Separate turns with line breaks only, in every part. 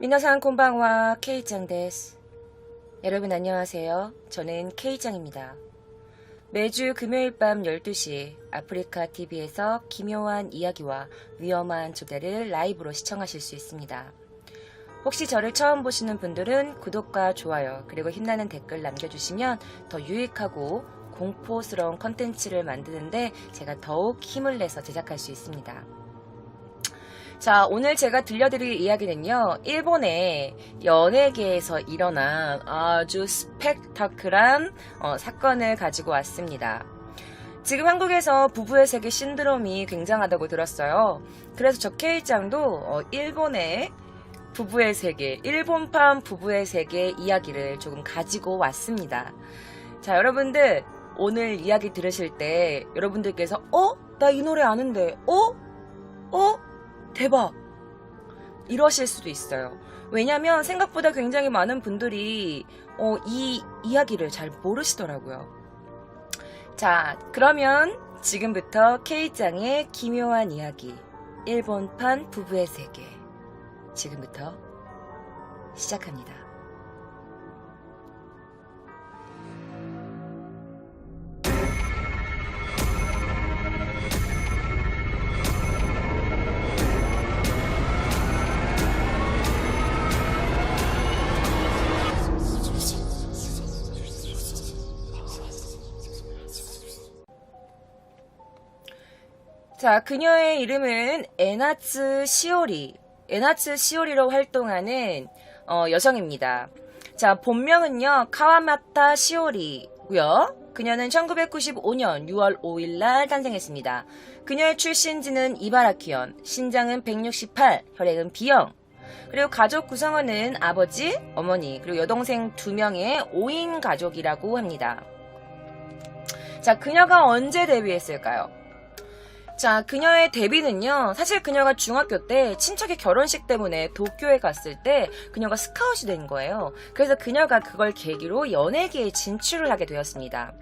미나상 콘방와 K짱 데스. 여러분 안녕하세요. 저는 K짱입니다. 매주 금요일 밤 12시 아프리카 TV에서 기묘한 이야기와 위험한 조대를 라이브로 시청하실 수 있습니다. 혹시 저를 처음 보시는 분들은 구독과 좋아요 그리고 힘나는 댓글 남겨주시면 더 유익하고 공포스러운 컨텐츠를 만드는데 제가 더욱 힘을 내서 제작할 수 있습니다. 자, 오늘 제가 들려드릴 이야기는요, 일본의 연예계에서 일어난 아주 스펙타클한 사건을 가지고 왔습니다. 지금 한국에서 부부의 세계 신드롬이 굉장하다고 들었어요. 그래서 저 K짱도 일본의 부부의 세계, 일본판 부부의 세계 이야기를 조금 가지고 왔습니다. 자, 여러분들 오늘 이야기 들으실 때 여러분들께서 나 이 노래 아는데 대박! 이러실 수도 있어요. 왜냐면 생각보다 굉장히 많은 분들이 이 이야기를 잘 모르시더라고요. 자, 그러면 지금부터 K짱의 기묘한 이야기, 일본판 부부의 세계, 지금부터 시작합니다. 자, 그녀의 이름은 에나츠 시오리로 활동하는 여성입니다. 자, 본명은요 카와마타 시오리고요. 그녀는 1995년 6월 5일 날 탄생했습니다. 그녀의 출신지는 이바라키현, 신장은 168, 혈액은 B형. 그리고 가족 구성원은 아버지, 어머니, 그리고 여동생 2명의 5인 가족이라고 합니다. 자, 그녀가 언제 데뷔했을까요? 자, 그녀의 데뷔는요, 사실 그녀가 중학교 때 친척의 결혼식 때문에 도쿄에 갔을 때 그녀가 스카웃이 된 거예요. 그래서 그녀가 그걸 계기로 연예계에 진출을 하게 되었습니다.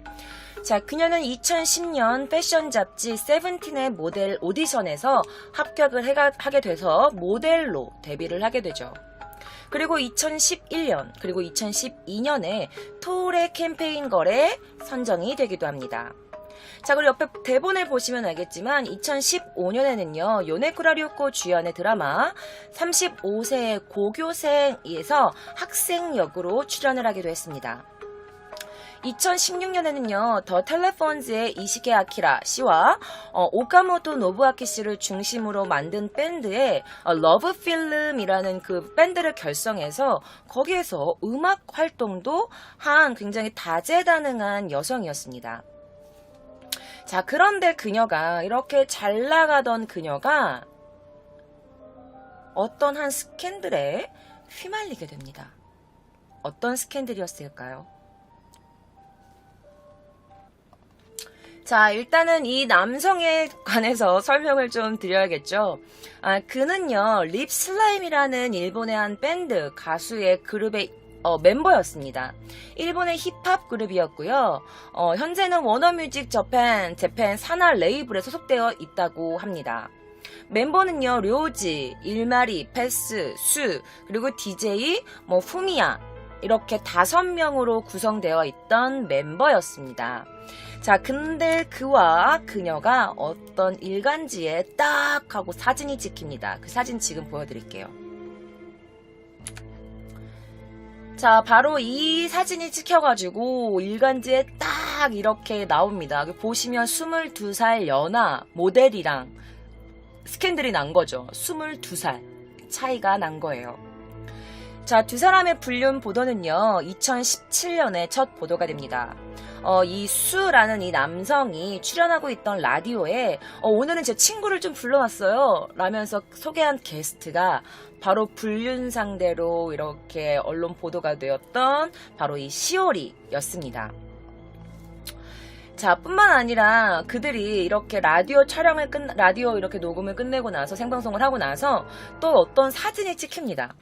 자, 그녀는 2010년 패션 잡지 세븐틴의 모델 오디션에서 합격을 하게 돼서 모델로 데뷔를 하게 되죠. 그리고 2011년, 그리고 2012년에 토레 캠페인 걸에 선정이 되기도 합니다. 자, 그리고 옆에 대본을 보시면 알겠지만 2015년에는요 요네쿠라 류코 주연의 드라마 35세의 고교생에서 학생 역으로 출연을 하기도 했습니다. 2016년에는요 더 텔레폰즈의 이시게 아키라 씨와 오카모토 노부아키 씨를 중심으로 만든 밴드의 러브 필름이라는 그 밴드를 결성해서 거기에서 음악 활동도 한 굉장히 다재다능한 여성이었습니다. 자, 그런데 그녀가 이렇게 잘 나가던 그녀가 어떤 한 스캔들에 휘말리게 됩니다. 어떤 스캔들이었을까요? 자, 일단은 이 남성에 관해서 설명을 좀 드려야겠죠. 그는요 립슬라임이라는 일본의 한 밴드 가수의 그룹의 멤버였습니다. 일본의 힙합 그룹이었고요. 현재는 워너뮤직 재팬 산하 레이블에 소속되어 있다고 합니다. 멤버는요 료지, 일마리, 패스, 수, 그리고 DJ, 후미야 이렇게 5명으로 구성되어 있던 멤버였습니다. 자, 근데 그와 그녀가 어떤 일간지에 딱 하고 사진이 찍힙니다. 그 사진 지금 보여드릴게요. 자, 바로 이 사진이 찍혀가지고 일간지에 딱 이렇게 나옵니다. 보시면 22살 연하 모델이랑 스캔들이 난 거죠. 22살 차이가 난 거예요. 자, 두 사람의 불륜 보도는요 2017년에 첫 보도가 됩니다. 이 수라는 이 남성이 출연하고 있던 라디오에 오늘은 제 친구를 좀 불러왔어요 라면서 소개한 게스트가 바로 불륜 상대로 이렇게 언론 보도가 되었던 바로 이 시오리였습니다. 자, 뿐만 아니라 그들이 이렇게 라디오 이렇게 녹음을 끝내고 나서 생방송을 하고 나서 또 어떤 사진이 찍힙니다.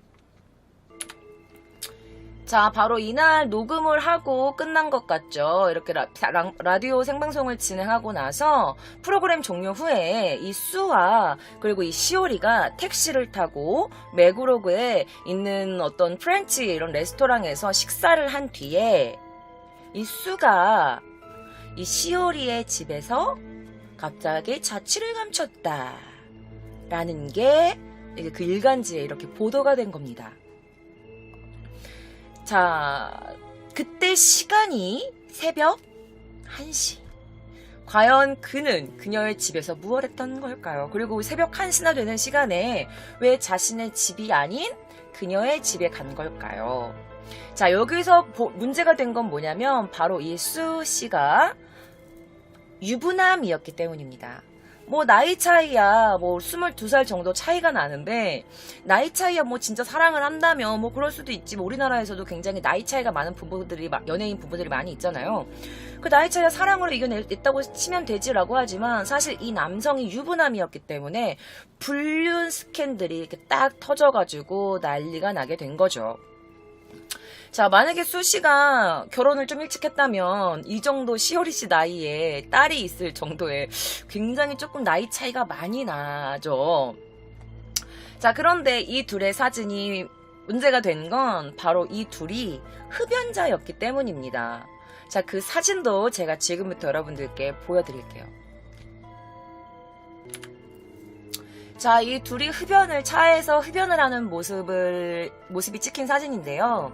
자, 바로 이날 녹음을 하고 끝난 것 같죠. 이렇게 라디오 생방송을 진행하고 나서 프로그램 종료 후에 이 수와 그리고 이 시오리가 택시를 타고 메구로그에 있는 어떤 프렌치 이런 레스토랑에서 식사를 한 뒤에 이 수가 이 시오리의 집에서 갑자기 자취를 감췄다 라는 게 그 일간지에 이렇게 보도가 된 겁니다. 자, 그때 시간이 새벽 1시. 과연 그는 그녀의 집에서 무엇 했던 걸까요? 그리고 새벽 1시나 되는 시간에 왜 자신의 집이 아닌 그녀의 집에 간 걸까요? 자, 여기서 문제가 된 건 뭐냐면 바로 이 수 씨가 유부남이었기 때문입니다. 뭐 나이 차이야 뭐 22살 정도 차이가 나는데 나이 차이야 뭐 진짜 사랑을 한다면 뭐 그럴 수도 있지. 뭐 우리나라에서도 굉장히 나이 차이가 많은 부부들이 연예인 부부들이 많이 있잖아요. 그 나이 차이가 사랑으로 이겨냈다고 치면 되지라고 하지만 사실 이 남성이 유부남이었기 때문에 불륜 스캔들이 이렇게 딱 터져가지고 난리가 나게 된 거죠. 자, 만약에 수씨가 결혼을 좀 일찍 했다면 이 정도 시오리 씨 나이에 딸이 있을 정도의 굉장히 조금 나이 차이가 많이 나죠. 자, 그런데 이 둘의 사진이 문제가 된 건 바로 이 둘이 흡연자였기 때문입니다. 자, 그 사진도 제가 지금부터 여러분들께 보여드릴게요. 자, 이 둘이 차에서 흡연을 하는 모습이 찍힌 사진인데요.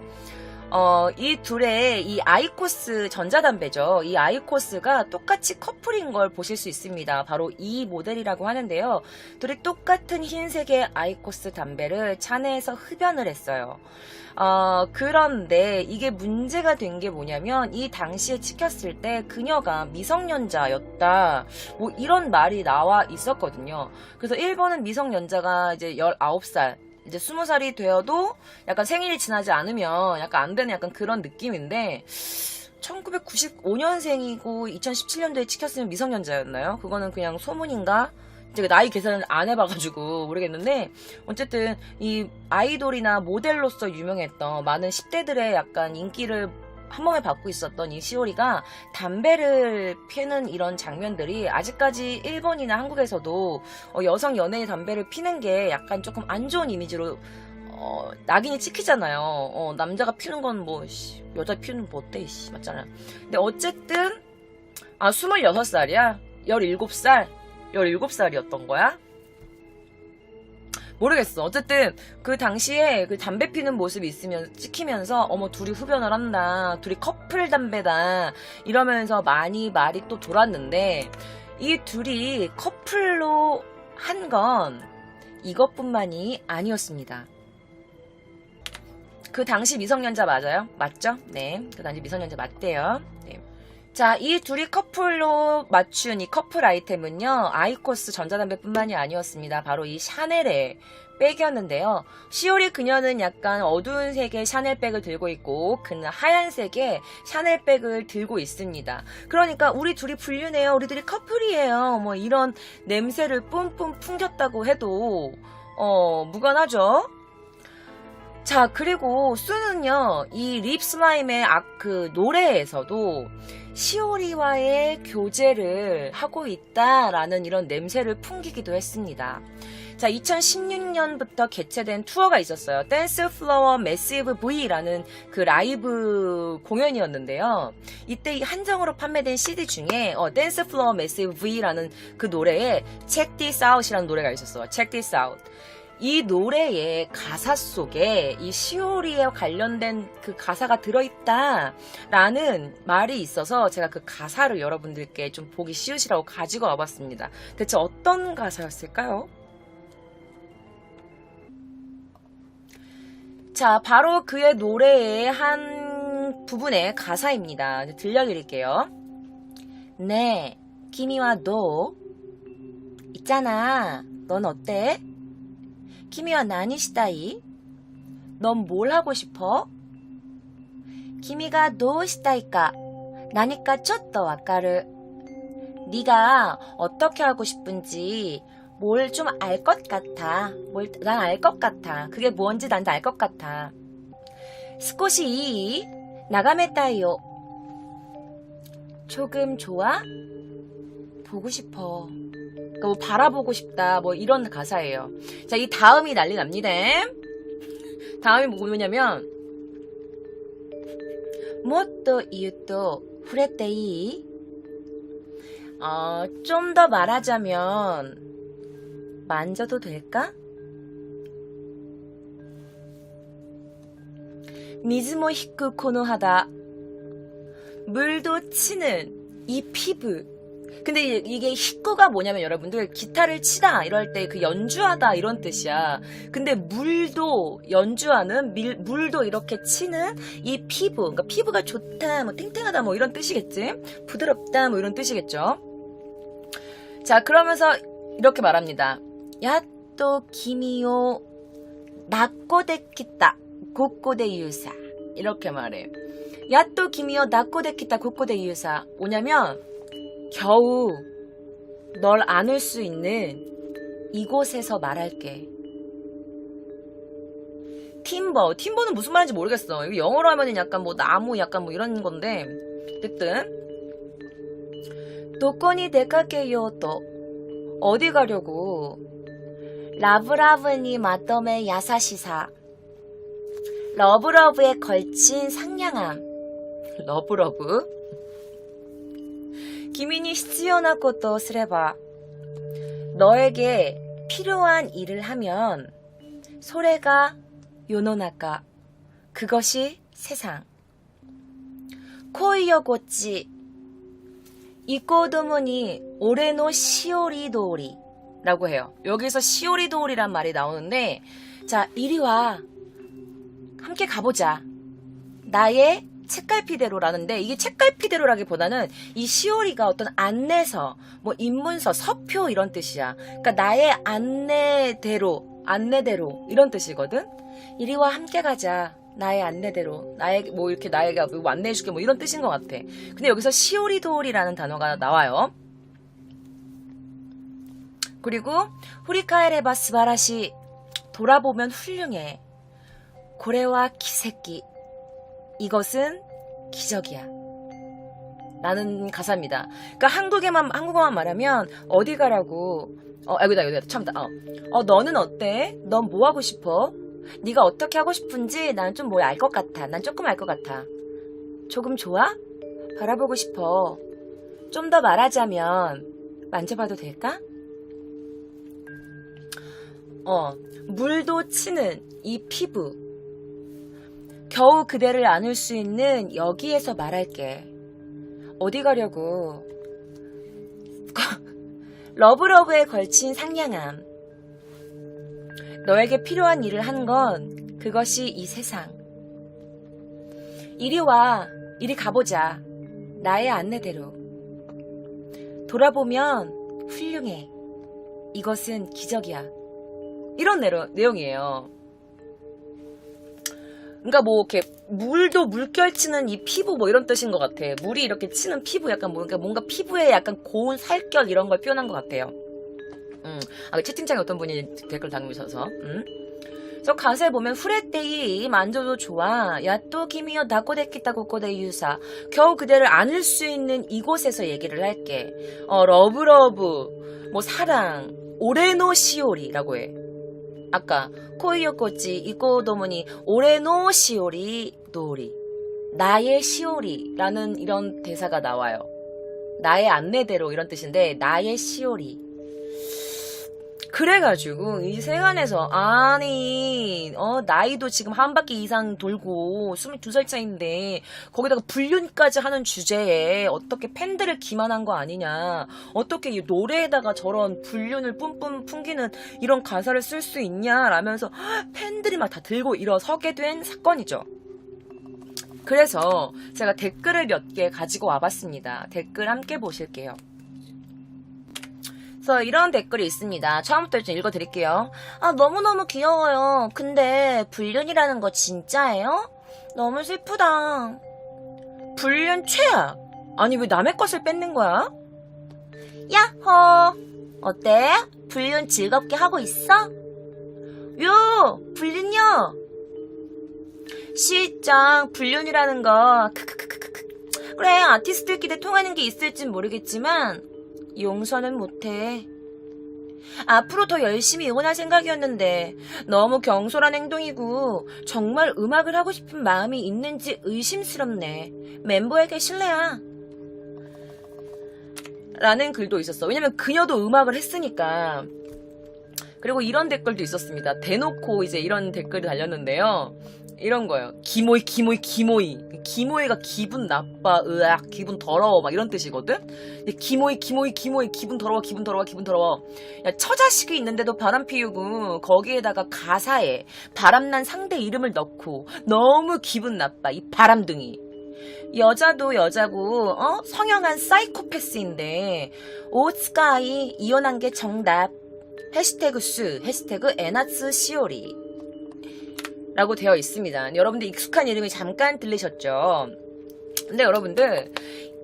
이 둘의 이 아이코스 전자담배죠. 이 아이코스가 똑같이 커플인 걸 보실 수 있습니다. 바로 이 모델이라고 하는데요. 둘이 똑같은 흰색의 아이코스 담배를 차 내에서 흡연을 했어요. 그런데 이게 문제가 된 게 뭐냐면 이 당시에 찍혔을 때 그녀가 미성년자였다. 뭐 이런 말이 나와 있었거든요. 그래서 일본은 미성년자가 이제 19살 이제 20살이 되어도 약간 생일이 지나지 않으면 약간 안 되는 약간 그런 느낌인데 1995년생이고 2017년도에 찍혔으면 미성년자였나요? 그거는 그냥 소문인가? 제가 나이 계산을 안 해봐가지고 모르겠는데 어쨌든 이 아이돌이나 모델로서 유명했던 많은 10대들의 약간 인기를 한 몸에 받고 있었던 이 시오리가 담배를 피는 이런 장면들이 아직까지 일본이나 한국에서도 여성 연예인 담배를 피는 게 약간 조금 안 좋은 이미지로 낙인이 찍히잖아요. 남자가 피는 건 뭐 여자 피우는 뭐 어때 맞잖아. 근데 어쨌든 26살이야? 17살이었던 거야? 모르겠어. 어쨌든 그 당시에 그 담배 피는 모습이 찍히면서 어머 둘이 흡연을 한다. 둘이 커플 담배다. 이러면서 많이 말이 또 돌았는데 이 둘이 커플로 한 건 이것뿐만이 아니었습니다. 그 당시 미성년자 맞아요? 맞죠? 네. 그 당시 미성년자 맞대요. 네. 자, 이 둘이 커플로 맞춘 이 커플 아이템은요, 아이코스 전자담배뿐만이 아니었습니다. 바로 이 샤넬의 백이었는데요. 시오리 그녀는 약간 어두운 색의 샤넬백을 들고 있고, 그는 하얀색의 샤넬백을 들고 있습니다. 그러니까 우리 둘이 불륜해요, 우리 둘이 커플이에요, 뭐 이런 냄새를 뿜뿜 풍겼다고 해도 무관하죠. 자, 그리고 수는요, 이 립슬라임의 그 노래에서도 시오리와의 교제를 하고 있다라는 이런 냄새를 풍기기도 했습니다. 자, 2016년부터 개최된 투어가 있었어요. 댄스 플로어 매시브 V라는 그 라이브 공연이었는데요. 이때 한정으로 판매된 CD 중에 댄스 플로어 매시브 V라는 그 노래에 Check This Out이라는 노래가 있었어요. Check This Out. 이 노래의 가사 속에 이 시오리에 관련된 그 가사가 들어있다라는 말이 있어서 제가 그 가사를 여러분들께 좀 보기 쉬우시라고 가지고 와봤습니다. 대체 어떤 가사였을까요? 자, 바로 그의 노래의 한 부분의 가사입니다. 들려드릴게요. 네, 키미와 너 있잖아. 넌 어때? 키미와 나니 시다이? 넌 뭘 하고 싶어? 키미가 도 시다이까? 나니까 쫓더 와까르. 네가 어떻게 하고 싶은지 뭘 좀 알 것 같아. 난 알 것 같아. 그게 뭔지 난 알 것 같아. 스코시 이 나가메타요. 조금 좋아? 보고 싶어. 그러니까 뭐 바라보고 싶다. 뭐 이런 가사예요. 자, 이 다음이 난리 납니다. 다음이 뭐냐면 모토 이유토 후레테이. 좀 더 말하자면 만져도 될까? 미즈모 히쿠 코노하다. 물도 치는 이 피부. 근데 이게 히쿠가 뭐냐면 여러분들 기타를 치다 이럴 때 그 연주하다 이런 뜻이야. 근데 물도 연주하는 물도 이렇게 치는 이 피부. 그러니까 피부가 좋다, 뭐 탱탱하다 뭐 이런 뜻이겠지. 부드럽다 뭐 이런 뜻이겠죠. 자, 그러면서 이렇게 말합니다. 야또 기미오 나꼬데키타 고꼬데 유사. 이렇게 말해. 야또 기미오 나꼬데키타 고꼬데 유사. 뭐냐면 겨우 널 안을 수 있는 이곳에서 말할게. 팀버는 무슨 말인지 모르겠어. 이거 영어로 하면은 약간 뭐 나무 약간 뭐 이런 건데 어쨌든 도코니 데카게요 또 어디 가려고. 라브라브니 마덤의 야사시사. 러브러브에 걸친 상냥함. 러브러브. 기민이 시치요나 것도 쓰레바. 너에게 필요한 일을 하면 소래가 요노나카. 그것이 세상. 코이여고치 이코도모니 오레노 시오리도리 라고 해요. 여기서 시오리도리란 말이 나오는데, 자, 이리 와. 함께 가보자. 나의 책갈피대로라는데, 이게 책갈피대로라기보다는 이 시오리가 어떤 안내서, 뭐 입문서, 서표 이런 뜻이야. 그러니까 나의 안내대로 이런 뜻이거든. 이리 와 함께 가자. 나의 안내대로. 나에게 뭐 이렇게 나에게 뭐 안내해줄게 뭐 이런 뜻인 것 같아. 근데 여기서 시오리도리라는 단어가 나와요. 그리고 후리카에레바 스바라시. 돌아보면 훌륭해. 고래와 기새끼. 이것은 기적이야. 라는 가사입니다. 그러니까 한국어만 말하면 어디 가라고. 여기다 참다. 너는 어때? 넌 뭐 하고 싶어? 네가 어떻게 하고 싶은지 난 좀 뭐 알 것 같아. 난 조금 알 것 같아. 조금 좋아? 바라보고 싶어. 좀 더 말하자면 만져봐도 될까? 물도 치는 이 피부. 겨우 그대를 안을 수 있는 여기에서 말할게. 어디 가려고. 러브러브에 걸친 상냥함. 너에게 필요한 일을 한 건 그것이 이 세상. 이리 와. 이리 가보자. 나의 안내대로. 돌아보면 훌륭해. 이것은 기적이야. 이런 내용이에요. 그러니까 뭐 이렇게 물도 물결 치는 이 피부 뭐 이런 뜻인 것 같아. 물이 이렇게 치는 피부 약간 뭔가 피부에 약간 고운 살결 이런 걸 표현한 것 같아요. 채팅창에 어떤 분이 댓글 남기셔서. 그래서 가사에 보면 후레떼이 만져도 좋아. 야또 기미요 나코데키타 고코데 유사. 겨우 그대를 안을 수 있는 이곳에서 얘기를 할게. 러브러브 뭐 사랑 오레노 시오리라고 해. 아까 코이요코치 이코도모니 오레노 시오리 도리. 나의 시오리라는 이런 대사가 나와요. 나의 안내대로 이런 뜻인데 나의 시오리. 그래가지고 이 세간에서 아니 나이도 지금 한 바퀴 이상 돌고 22살 차인데 거기다가 불륜까지 하는 주제에 어떻게 팬들을 기만한 거 아니냐. 어떻게 이 노래에다가 저런 불륜을 뿜뿜 풍기는 이런 가사를 쓸 수 있냐 라면서 팬들이 막 다 들고 일어서게 된 사건이죠. 그래서 제가 댓글을 몇 개 가지고 와봤습니다. 댓글 함께 보실게요. 그래서 이런 댓글이 있습니다. 처음부터 좀 읽어드릴게요. 너무너무 귀여워요. 근데 불륜이라는 거 진짜예요? 너무 슬프다. 불륜 최악. 아니 왜 남의 것을 뺏는 거야? 야호. 어때? 불륜 즐겁게 하고 있어? 요 불륜요. 시장 불륜이라는 거 크크크크크. 그래, 아티스트들끼리 통하는 게 있을진 모르겠지만 용서는 못해. 앞으로 더 열심히 응원할 생각이었는데 너무 경솔한 행동이고 정말 음악을 하고 싶은 마음이 있는지 의심스럽네. 멤버에게 실례야. 라는 글도 있었어. 왜냐면 그녀도 음악을 했으니까. 그리고 이런 댓글도 있었습니다. 대놓고 이제 이런 댓글이 달렸는데요. 이런 거예요. 기모이. 기모이가 기분 나빠, 으악, 기분 더러워, 막 이런 뜻이거든? 근데 기모이, 기분 더러워. 야, 처자식이 있는데도 바람 피우고, 거기에다가 가사에 바람난 상대 이름을 넣고, 너무 기분 나빠, 이 바람둥이. 여자도 여자고, 성형한 사이코패스인데, 오츠카이 이혼한 게 정답. 해시태그 수, 해시태그 에나츠 시오리. 라고 되어 있습니다. 여러분들 익숙한 이름이 잠깐 들리셨죠? 근데 여러분들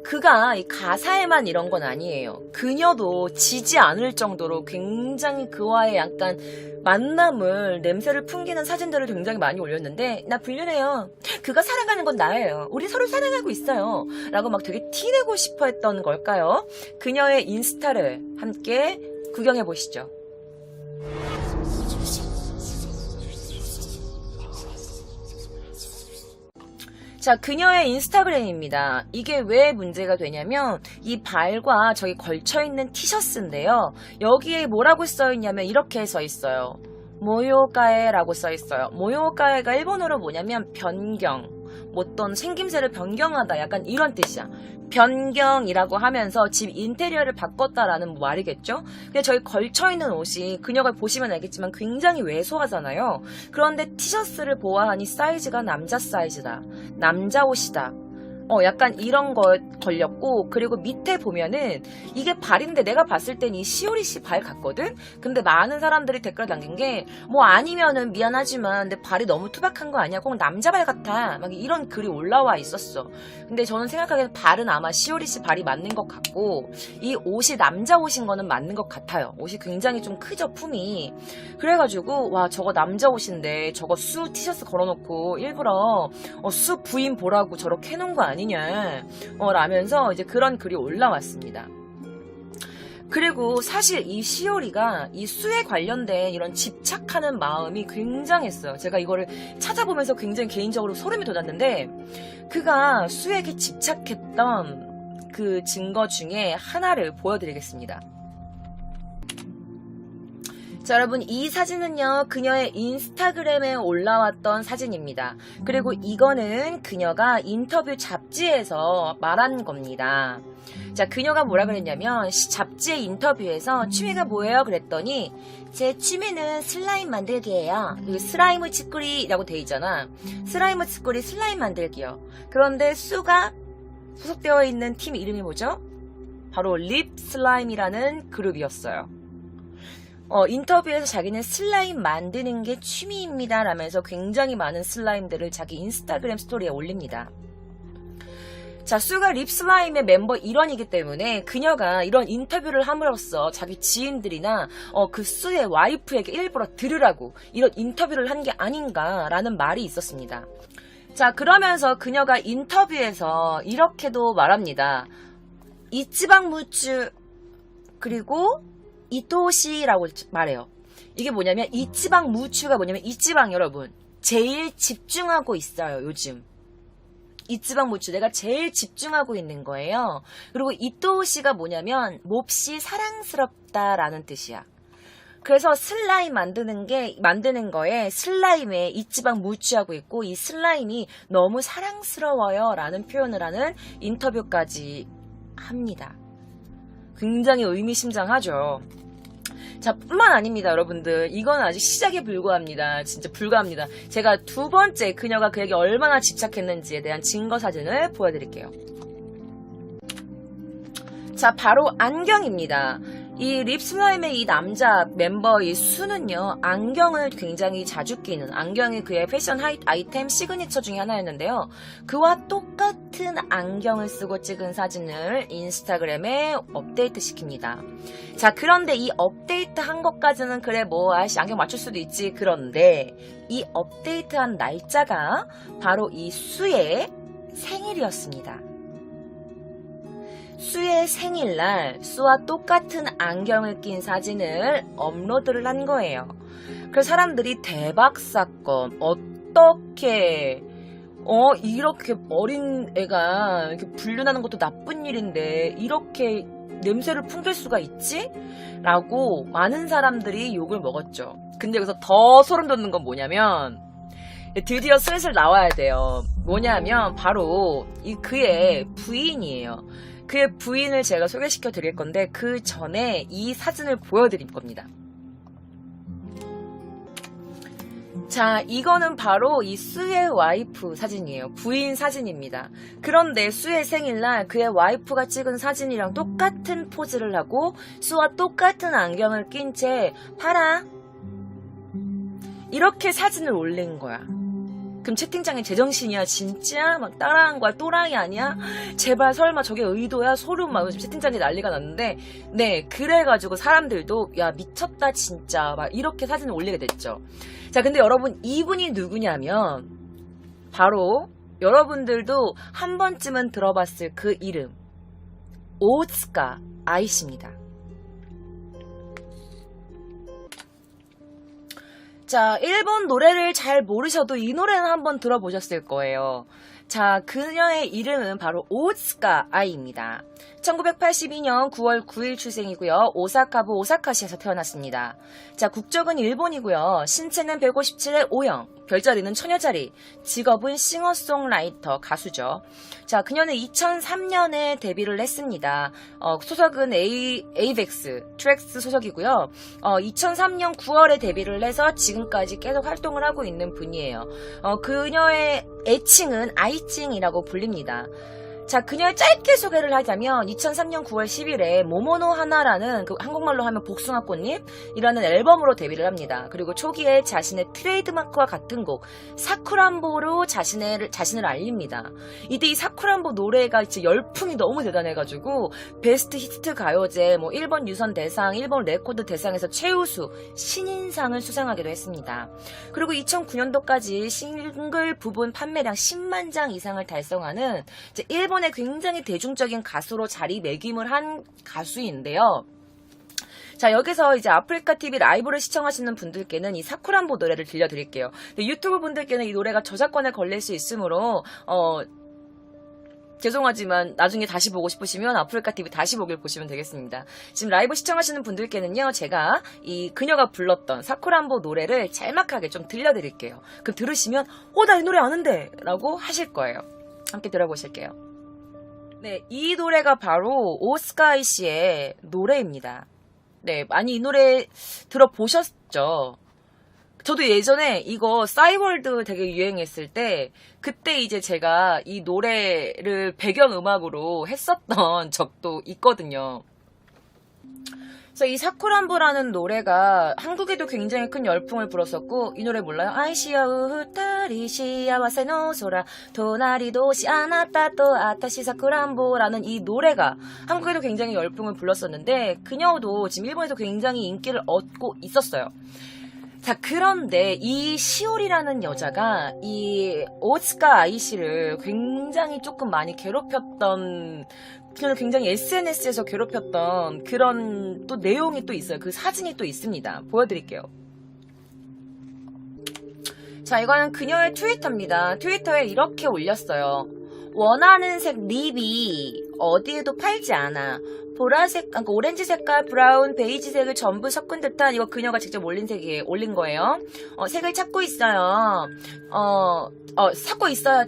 그가 이 가사에만 이런 건 아니에요. 그녀도 지지 않을 정도로 굉장히 그와의 약간 만남을 냄새를 풍기는 사진들을 굉장히 많이 올렸는데 나 불륜해요. 그가 사랑하는 건 나예요. 우리 서로 사랑하고 있어요. 라고 막 되게 티내고 싶어 했던 걸까요? 그녀의 인스타를 함께 구경해 보시죠. 자, 그녀의 인스타그램입니다. 이게 왜 문제가 되냐면 이 발과 저기 걸쳐있는 티셔츠인데요. 여기에 뭐라고 써있냐면 이렇게 써있어요. 모요가에라고 써있어요. 모요가에가 일본어로 뭐냐면 변경, 어떤 생김새를 변경하다, 약간 이런 뜻이야. 변경이라고 하면서 집 인테리어를 바꿨다라는 말이겠죠? 근데 저희 걸쳐있는 옷이 그녀가 보시면 알겠지만 굉장히 왜소하잖아요. 그런데 티셔츠를 보아하니 사이즈가 남자 사이즈다. 남자 옷이다. 약간 이런 거 걸렸고, 그리고 밑에 보면은 이게 발인데 내가 봤을 땐 이 시오리 씨 발 같거든? 근데 많은 사람들이 댓글 남긴 게 뭐 아니면은 미안하지만 내 발이 너무 투박한 거 아니야? 꼭 남자 발 같아. 막 이런 글이 올라와 있었어. 근데 저는 생각하기에는 발은 아마 시오리 씨 발이 맞는 것 같고 이 옷이 남자 옷인 거는 맞는 것 같아요. 옷이 굉장히 좀 크죠, 품이. 그래가지고 와, 저거 남자 옷인데 저거 수 티셔츠 걸어놓고 일부러 수 부인 보라고 저렇게 해놓은 거 아니냐 라면서 이제 그런 글이 올라왔습니다. 그리고 사실 이 시오리가 이 수에 관련된 이런 집착하는 마음이 굉장했어요. 제가 이거를 찾아보면서 굉장히 개인적으로 소름이 돋았는데 그가 수에게 집착했던 그 증거 중에 하나를 보여드리겠습니다. 자, 여러분, 이 사진은요, 그녀의 인스타그램에 올라왔던 사진입니다. 그리고 이거는 그녀가 인터뷰 잡지에서 말한 겁니다. 자, 그녀가 뭐라 그랬냐면 잡지의 인터뷰에서 취미가 뭐예요? 그랬더니 제 취미는 슬라임 만들기예요. 슬라임의 치꾸리라고 돼 있잖아. 슬라임의 치꾸리, 슬라임 만들기요. 그런데 수가 소속되어 있는 팀 이름이 뭐죠? 바로 립 슬라임이라는 그룹이었어요. 인터뷰에서 자기는 슬라임 만드는 게 취미입니다 라면서 굉장히 많은 슬라임들을 자기 인스타그램 스토리에 올립니다. 자, 수가 립슬라임의 멤버 일원이기 때문에 그녀가 이런 인터뷰를 함으로써 자기 지인들이나 그 수의 와이프에게 일부러 들으라고 이런 인터뷰를 한 게 아닌가라는 말이 있었습니다. 자, 그러면서 그녀가 인터뷰에서 이렇게도 말합니다. 이치방 무츠 그리고 이토시라고 말해요. 이게 뭐냐면 이치방 무추가 뭐냐면 이치방 여러분 제일 집중하고 있어요. 요즘 이치방 무추 내가 제일 집중하고 있는 거예요. 그리고 이토시가 뭐냐면 몹시 사랑스럽다라는 뜻이야. 그래서 슬라임 만드는 거에 슬라임에 이치방 무추하고 있고 이 슬라임이 너무 사랑스러워요 라는 표현을 하는 인터뷰까지 합니다. 굉장히 의미심장하죠. 자, 뿐만 아닙니다, 여러분들. 이건 아직 시작에 불과합니다. 진짜 불과합니다. 제가 두 번째 그녀가 그에게 얼마나 집착했는지에 대한 증거 사진을 보여드릴게요. 자, 바로 안경입니다. 이 립슬라임의 이 남자 멤버 이 수는요, 안경을 굉장히 자주 끼는, 안경이 그의 패션 아이템 시그니처 중에 하나였는데요. 그와 똑같은 안경을 쓰고 찍은 사진을 인스타그램에 업데이트 시킵니다. 자, 그런데 이 업데이트 한 것까지는 그래 뭐 아이씨 안경 맞출 수도 있지. 그런데 이 업데이트한 날짜가 바로 이 수의 생일이었습니다. 수의 생일날 수와 똑같은 안경을 낀 사진을 업로드를 한 거예요. 그래서 사람들이 대박 사건, 어떻게 이렇게 어린 애가 이렇게 불륜하는 것도 나쁜 일인데 이렇게 냄새를 풍길 수가 있지? 라고 많은 사람들이 욕을 먹었죠. 근데 여기서 더 소름 돋는 건 뭐냐면 드디어 슬슬 나와야 돼요. 뭐냐면 바로 그의 부인이에요. 그의 부인을 제가 소개시켜 드릴 건데 그 전에 이 사진을 보여드릴 겁니다. 자, 이거는 바로 이 수의 와이프 사진이에요. 부인 사진입니다. 그런데 수의 생일날 그의 와이프가 찍은 사진이랑 똑같은 포즈를 하고 수와 똑같은 안경을 낀 채 봐라 이렇게 사진을 올린 거야. 그럼 채팅창에 제정신이야 진짜? 막 따라한 거야? 또라이 아니야? 제발 설마 저게 의도야? 소름 막 채팅창에 난리가 났는데 네 그래가지고 사람들도 야 미쳤다 진짜 막 이렇게 사진을 올리게 됐죠. 자 근데 여러분 이분이 누구냐면 바로 여러분들도 한 번쯤은 들어봤을 그 이름 오츠카 아이씨입니다. 자, 일본 노래를 잘 모르셔도 이 노래는 한번 들어보셨을 거예요. 자, 그녀의 이름은 바로 오츠카 아이입니다. 1982년 9월 9일 출생이고요. 오사카부 오사카시에서 태어났습니다. 자, 국적은 일본이고요. 신체는 157의 O형, 별자리는 처녀자리, 직업은 싱어송라이터, 가수죠. 자, 그녀는 2003년에 데뷔를 했습니다. 소속은 에이벡스, 트랙스 소속이고요. 2003년 9월에 데뷔를 해서 지금까지 계속 활동을 하고 있는 분이에요. 그녀의 애칭은 아이칭이라고 불립니다. 자, 그녀의 짧게 소개를 하자면 2003년 9월 10일에 모모노 하나라는 그 한국말로 하면 복숭아꽃잎이라는 앨범으로 데뷔를 합니다. 그리고 초기에 자신의 트레이드마크와 같은 곡 사쿠란보로 자신을 알립니다. 이때 이 사쿠란보 노래가 진짜 열풍이 너무 대단해가지고 베스트 히트 가요제, 뭐 일본 유선 대상, 일본 레코드 대상에서 최우수 신인상을 수상하기도 했습니다. 그리고 2009년도까지 싱글 부분 판매량 10만 장 이상을 달성하는 이제 일본의 굉장히 대중적인 가수로 자리매김을 한 가수인데요. 자, 여기서 이제 아프리카 TV 라이브를 시청하시는 분들께는 이 사쿠란보 노래를 들려드릴게요. 유튜브 분들께는 이 노래가 저작권에 걸릴 수 있으므로 죄송하지만 나중에 다시 보고 싶으시면 아프리카 TV 다시 보기를 보시면 되겠습니다. 지금 라이브 시청하시는 분들께는요, 제가 이 그녀가 불렀던 사쿠란보 노래를 짤막하게 좀 들려드릴게요. 그럼 들으시면 나 이 노래 아는데! 라고 하실 거예요. 함께 들어보실게요. 네, 이 노래가 바로 오스카이 씨의 노래입니다. 네, 많이 이 노래 들어보셨죠? 저도 예전에 이거 싸이월드 되게 유행했을 때 그때 이제 제가 이 노래를 배경음악으로 했었던 적도 있거든요. 그래서 이 사쿠란보라는 노래가 한국에도 굉장히 큰 열풍을 불었었고 이 노래 몰라요? 아이시아우 후타리 시아와세 노소라 도나리도시 아나타 또 아타시 사쿠란보라는 이 노래가 한국에도 굉장히 열풍을 불렀었는데 그녀도 지금 일본에서 굉장히 인기를 얻고 있었어요. 자, 그런데 이 시오리라는 여자가 이 오츠카 아이씨를 굉장히 조금 많이 괴롭혔던, 그녀를 굉장히 SNS에서 괴롭혔던 그런 또 내용이 또 있어요. 그 사진이 또 있습니다. 보여드릴게요. 자, 이거는 그녀의 트위터입니다. 트위터에 이렇게 올렸어요. 원하는 색 립이 어디에도 팔지 않아. 보라색, 그러니까 오렌지 색깔, 브라운, 베이지색을 전부 섞은 듯한, 이거 그녀가 직접 올린 거예요. 색을 찾고 있어요. 찾고 있어요,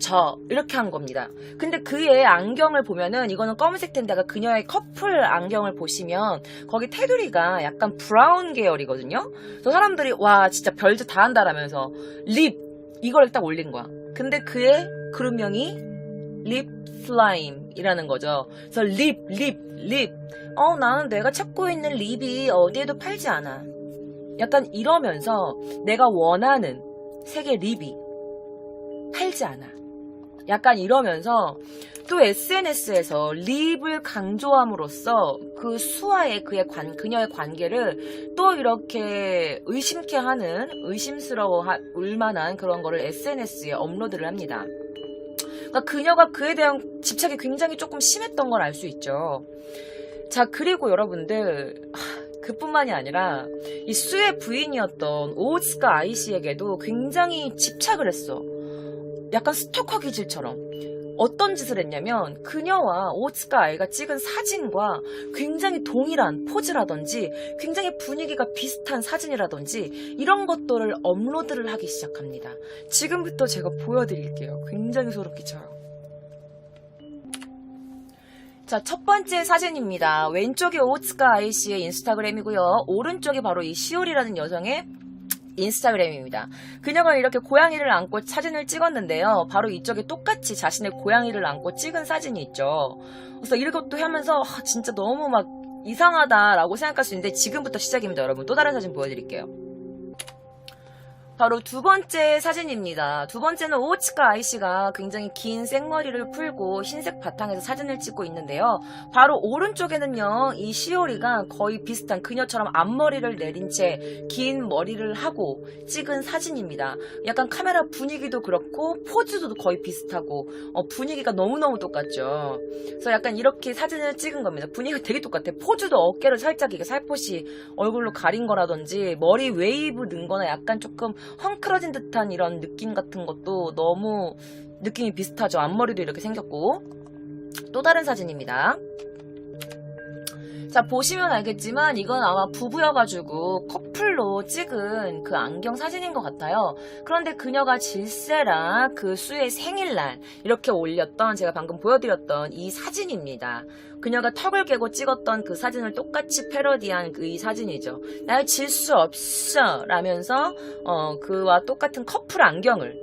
이렇게 한 겁니다. 근데 그의 안경을 보면은, 이거는 검은색 텐데가 그녀의 커플 안경을 보시면, 거기 테두리가 약간 브라운 계열이거든요? 그래서 사람들이, 와, 진짜 별짓 다 한다라면서, 립! 이걸 딱 올린 거야. 근데 그의 그룹명이 립 슬라임이라는 거죠. 그래서 립. 나는 내가 찾고 있는 립이 어디에도 팔지 않아. 약간 이러면서 내가 원하는 색의 립이 팔지 않아. 약간 이러면서 또 SNS에서 립을 강조함으로써 그 수와의 그녀의 관계를 또 이렇게 의심케 하는, 의심스러워 울 만한 그런 거를 SNS에 업로드를 합니다. 그러니까 그녀가 그에 대한 집착이 굉장히 조금 심했던 걸 알 수 있죠. 자, 그리고 여러분들, 그뿐만이 아니라 이 수의 부인이었던 오츠카 아이씨에게도 굉장히 집착을 했어. 약간 스토커 기질처럼. 어떤 짓을 했냐면 그녀와 오츠카 아이가 찍은 사진과 굉장히 동일한 포즈라든지 굉장히 분위기가 비슷한 사진이라든지 이런 것들을 업로드를 하기 시작합니다. 지금부터 제가 보여드릴게요. 굉장히 소름 끼쳐요. 자, 첫 번째 사진입니다. 왼쪽이 오츠카 아이씨의 인스타그램이고요. 오른쪽이 바로 이 시오리라는 여성의 인스타그램입니다. 그녀가 이렇게 고양이를 안고 사진을 찍었는데요. 바로 이쪽에 똑같이 자신의 고양이를 안고 찍은 사진이 있죠. 그래서 이것도 하면서 진짜 너무 막 이상하다라고 생각할 수 있는데 지금부터 시작입니다. 여러분, 또 다른 사진 보여드릴게요. 바로 두 번째 사진입니다. 두 번째는 오츠카 아이씨가 굉장히 긴 생머리를 풀고 흰색 바탕에서 사진을 찍고 있는데요. 바로 오른쪽에는요, 이 시오리가 거의 비슷한 그녀처럼 앞머리를 내린 채 긴 머리를 하고 찍은 사진입니다. 약간 카메라 분위기도 그렇고 포즈도 거의 비슷하고 분위기가 너무너무 똑같죠. 그래서 약간 이렇게 사진을 찍은 겁니다. 분위기가 되게 똑같아. 포즈도 어깨를 살짝 이게 살포시 얼굴로 가린 거라든지 머리 웨이브 넣은 거나 약간 조금 헝클어진 듯한 이런 느낌 같은 것도 너무 느낌이 비슷하죠. 앞머리도 이렇게 생겼고. 또 다른 사진입니다. 자, 보시면 알겠지만 이건 아마 부부여가지고 커플로 찍은 그 안경 사진인 것 같아요. 그런데 그녀가 질세라 그 수의 생일날 이렇게 올렸던, 제가 방금 보여드렸던 이 사진입니다. 그녀가 턱을 깨고 찍었던 그 사진을 똑같이 패러디한 그 이 사진이죠. 날 질 수 없어 라면서 그와 똑같은 커플 안경을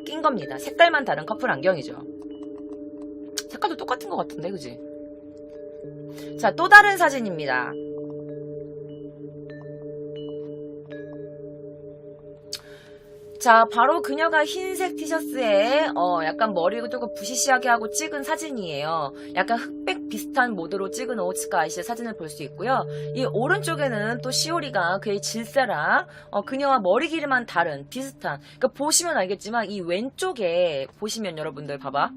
낀 겁니다. 색깔만 다른 커플 안경이죠. 색깔도 똑같은 것 같은데, 그지? 자, 또 다른 사진입니다. 자, 바로 그녀가 흰색 티셔츠에 약간 머리를 조금 부시시하게 하고 찍은 사진이에요. 약간 흑백 비슷한 모드로 찍은 오츠카 아이씨의 사진을 볼 수 있고요. 이 오른쪽에는 또 시오리가 그의 질세라 그녀와 머리 길이만 다른 비슷한, 그러니까 보시면 알겠지만 이 왼쪽에 보시면 여러분들 봐봐.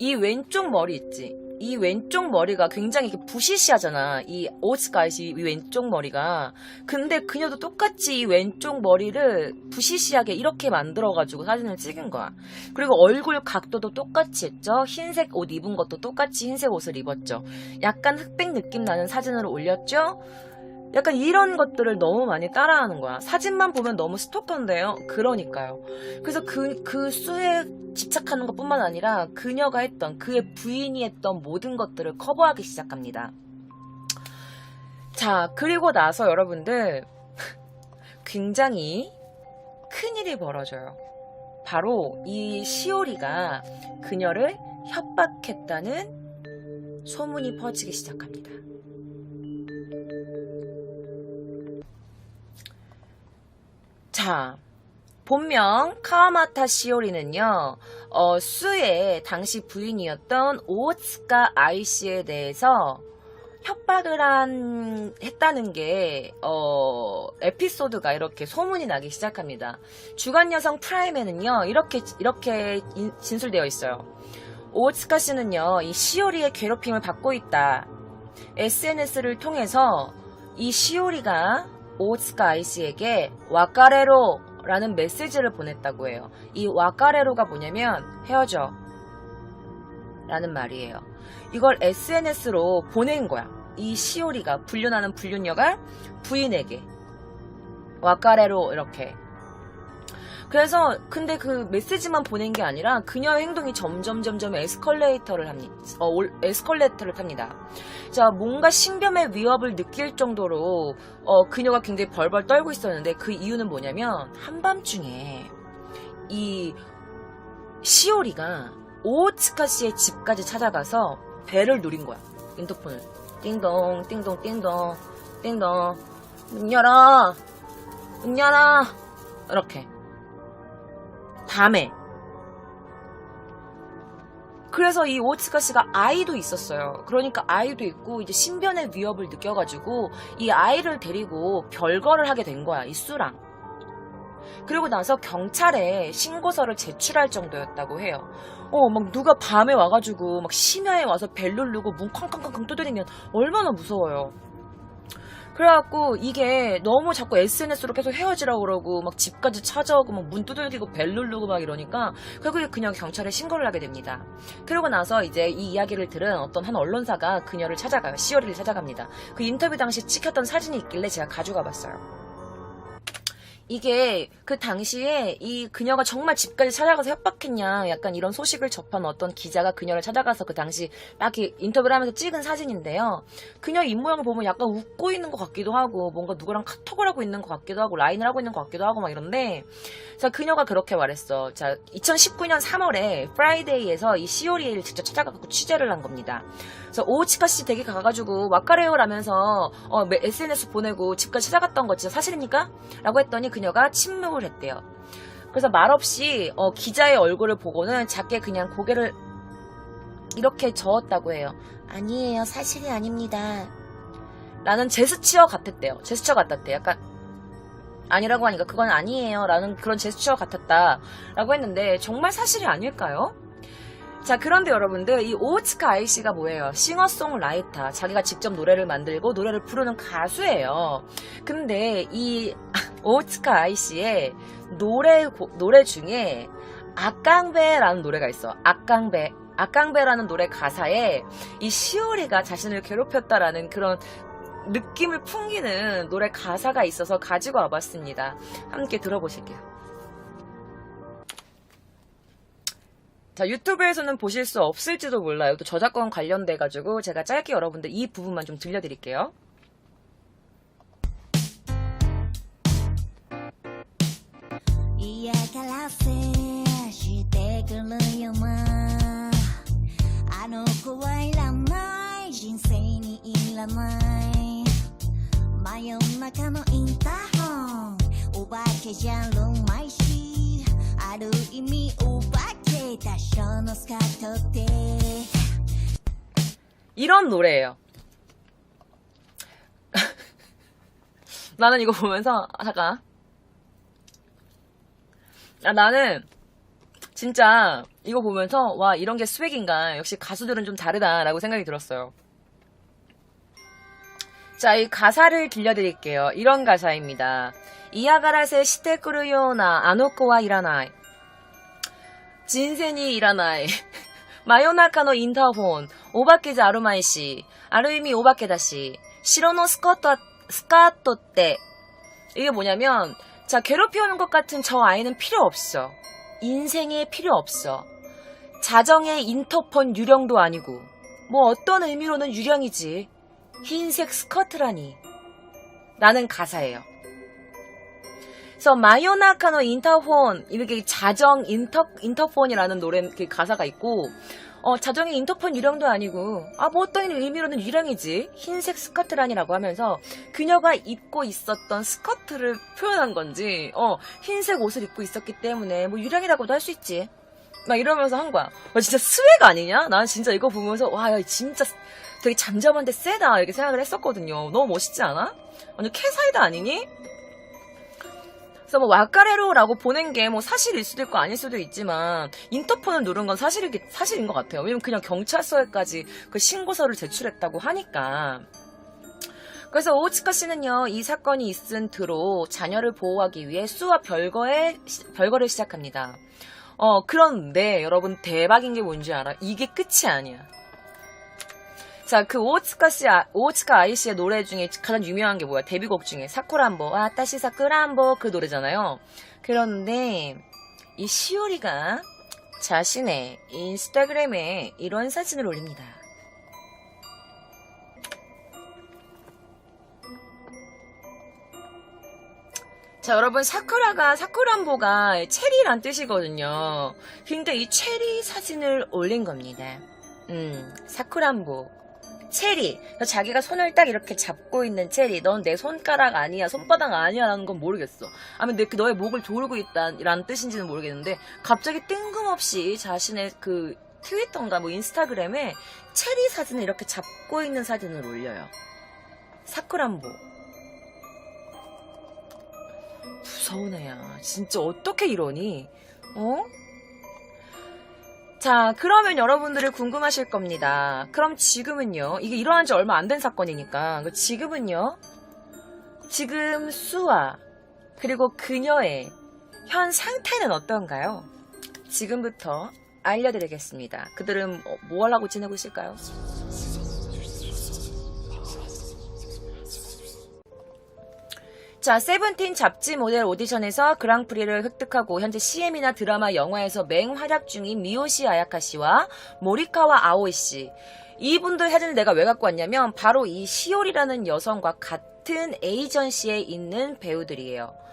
이 왼쪽 머리 있지? 이 왼쪽 머리가 굉장히 부시시하잖아. 이 오츠카 아이씨 이 왼쪽 머리가. 근데 그녀도 똑같이 이 왼쪽 머리를 부시시하게 이렇게 만들어가지고 사진을 찍은 거야. 그리고 얼굴 각도도 똑같이 했죠. 흰색 옷 입은 것도 똑같이 흰색 옷을 입었죠. 약간 흑백 느낌 나는 사진을 올렸죠. 약간 이런 것들을 너무 많이 따라하는 거야. 사진만 보면 너무 스토커인데요. 그러니까요. 그래서 그 수에 집착하는 것뿐만 아니라 그녀가 했던, 그의 부인이 했던 모든 것들을 커버하기 시작합니다. 자, 그리고 나서 여러분들 굉장히 큰일이 벌어져요. 바로 이 시오리가 그녀를 협박했다는 소문이 퍼지기 시작합니다. 자, 본명 카와마타 시오리는요, 수의 당시 부인이었던 오츠카 아이씨에 대해서 협박을 했다는 게 에피소드가 이렇게 소문이 나기 시작합니다. 주간 여성 프라임에는요, 이렇게 진술되어 있어요. 오츠카 씨는요, 이 시오리의 괴롭힘을 받고 있다. SNS를 통해서 이 시오리가 오츠카 아이씨에게 와카레로 라는 메시지를 보냈다고 해요. 이 와카레로가 뭐냐면 헤어져 라는 말이에요. 이걸 SNS로 보낸 거야. 이 시오리가, 불륜하는 불륜녀가 부인에게 와카레로 이렇게. 그래서 근데 그 메시지만 보낸 게 아니라 그녀의 행동이 점점 에스컬레이터를 탑니다. 자, 뭔가 신변의 위협을 느낄 정도로 그녀가 굉장히 벌벌 떨고 있었는데 그 이유는 뭐냐면 한밤중에 이 시오리가 오츠카 씨의 집까지 찾아가서 벨을 누린 거야. 인터폰을. 띵동, 띵동, 띵동, 띵동. 문 열어. 문 열어. 이렇게. 밤에. 그래서 이 오츠카 씨가 아이도 있었어요. 그러니까 아이도 있고 이제 신변의 위협을 느껴가지고 이 아이를 데리고 별거를 하게 된 거야. 이 수랑. 그리고 나서 경찰에 신고서를 제출할 정도였다고 해요. 막 누가 밤에 와가지고 막 심야에 와서 벨 누르고 문 쾅쾅쾅쾅 두드리면 얼마나 무서워요. 그래갖고 이게 너무 자꾸 SNS로 계속 헤어지라고 그러고 막 집까지 찾아오고 막 문 두들기고 벨 누르고 막 이러니까 결국에 그냥 경찰에 신고를 하게 됩니다. 그러고 나서 이제 이 이야기를 들은 어떤 한 언론사가 그녀를 찾아가요. 시오리를 찾아갑니다. 그 인터뷰 당시 찍혔던 사진이 있길래 제가 가져가 봤어요. 이게 그 당시에 이 그녀가 정말 집까지 찾아가서 협박했냐 약간 이런 소식을 접한 어떤 기자가 그녀를 찾아가서 그 당시 막 이렇게 인터뷰를 하면서 찍은 사진인데요. 그녀 입모양을 보면 약간 웃고 있는 것 같기도 하고 뭔가 누구랑 카톡을 하고 있는 것 같기도 하고 라인을 하고 있는 것 같기도 하고 막 이런데 자 그녀가 그렇게 말했어. 자 2019년 3월에 프라이데이에서 이 시오리를 직접 찾아가고 취재를 한 겁니다. 그래서 오우치카 씨 댁에 가가지고 와카레요라면서 SNS 보내고 집까지 찾아갔던 거 진짜 사실입니까? 라고 했더니 그녀가 침묵을 했대요. 그래서 말없이 기자의 얼굴을 보고는 작게 그냥 고개를 이렇게 저었다고 해요. 아니에요. 사실이 아닙니다. 라는 제스처 같았대요. 제스처 같았대. 약간 아니라고 하니까 그건 아니에요. 라는 그런 제스처 같았다. 라고 했는데 정말 사실이 아닐까요? 자 그런데 여러분들 이 오우츠카 아이씨가 뭐예요? 싱어송라이터. 자기가 직접 노래를 만들고 노래를 부르는 가수예요. 근데 이 오우츠카 아이씨의 노래 중에 아깡베라는 노래가 있어. 아깡베라는 노래 가사에 이 시오리가 자신을 괴롭혔다라는 그런 느낌을 풍기는 노래 가사가 있어서 가지고 와봤습니다. 함께 들어보실게요. 자, 유튜브에서는 보실 수 없을지도 몰라요. 또 저작권 관련돼가지고 제가 짧게 여러분들 이 부분만 좀 들려드릴게요. 이런 노래예요. 나는 이거 보면서 잠깐 나는 진짜 이거 보면서 와 이런 게 스웩인가 역시 가수들은 좀 다르다라고 생각이 들었어요. 자, 이 가사를 들려드릴게요. 이런 가사입니다. 이야가라세 시테쿠르요나 아노코와 이라나이 진센이 이라나이 마요나카노 인터폰 오바케지 아루마이시 아루이미 오바케다시 시로노 스카토 때 이게 뭐냐면 자 괴롭혀오는 것 같은 저 아이는 필요 없어. 인생에 필요 없어. 자정의 인터폰 유령도 아니고 뭐 어떤 의미로는 유령이지. 흰색 스커트라니 라는 가사예요. 그래서 마요나카노 인터폰 이렇게 자정 인터폰이라는 노래 그 가사가 있고 자정의 인터폰 유령도 아니고 뭐 어떤 의미로는 유령이지 흰색 스커트라니라고 하면서 그녀가 입고 있었던 스커트를 표현한 건지 흰색 옷을 입고 있었기 때문에 뭐 유령이라고도 할 수 있지 막 이러면서 한 거야. 진짜 스웩 아니냐? 난 진짜 이거 보면서 와 야, 진짜 되게 잠잠한데 세다 이렇게 생각을 했었거든요. 너무 멋있지 않아? 완전 캐사이다 아니니? 그래서 뭐 와카레로라고 보낸 게 뭐 사실일 수도 있고 아닐 수도 있지만 인터폰을 누른 건 사실인 것 같아요. 왜냐면 그냥 경찰서에까지 그 신고서를 제출했다고 하니까. 그래서 오우츠카 씨는요 이 사건이 있은 뒤로 자녀를 보호하기 위해 수와 별거를 시작합니다. 그런데 여러분 대박인 게 뭔지 알아? 이게 끝이 아니야. 자, 그 오우츠카 아이씨의 노래 중에 가장 유명한 게 뭐야? 데뷔곡 중에 사쿠란보, 아따시 사쿠란보 그 노래잖아요. 그런데 이 시오리가 자신의 인스타그램에 이런 사진을 올립니다. 자, 여러분 사쿠란보가 체리란 뜻이거든요. 근데 이 체리 사진을 올린 겁니다. 사쿠란보. 체리. 자기가 손을 딱 이렇게 잡고 있는 체리. 넌 내 손가락 아니야, 손바닥 아니야 라는 건 모르겠어. 아니면 너의 목을 조르고 있다라는 뜻인지는 모르겠는데, 갑자기 뜬금없이 자신의 그 트위터인가 뭐 인스타그램에 체리 사진을 이렇게 잡고 있는 사진을 올려요. 사쿠란보. 무서운 애야. 진짜 어떻게 이러니? 어? 자, 그러면 여러분들이 궁금하실 겁니다. 그럼 지금은요, 이게 일어난 지 얼마 안 된 사건이니까, 지금은요, 지금 수아, 그리고 그녀의 현 상태는 어떤가요? 지금부터 알려드리겠습니다. 그들은 뭐 하려고 지내고 있을까요? 자, 세븐틴 잡지 모델 오디션에서 그랑프리를 획득하고 현재 CM이나 드라마, 영화에서 맹활약 중인 미요시 아야카 씨와 모리카와 아오이 씨. 이분들 사진을 내가 왜 갖고 왔냐면 바로 이 시오리라는 여성과 같은 에이전시에 있는 배우들이에요.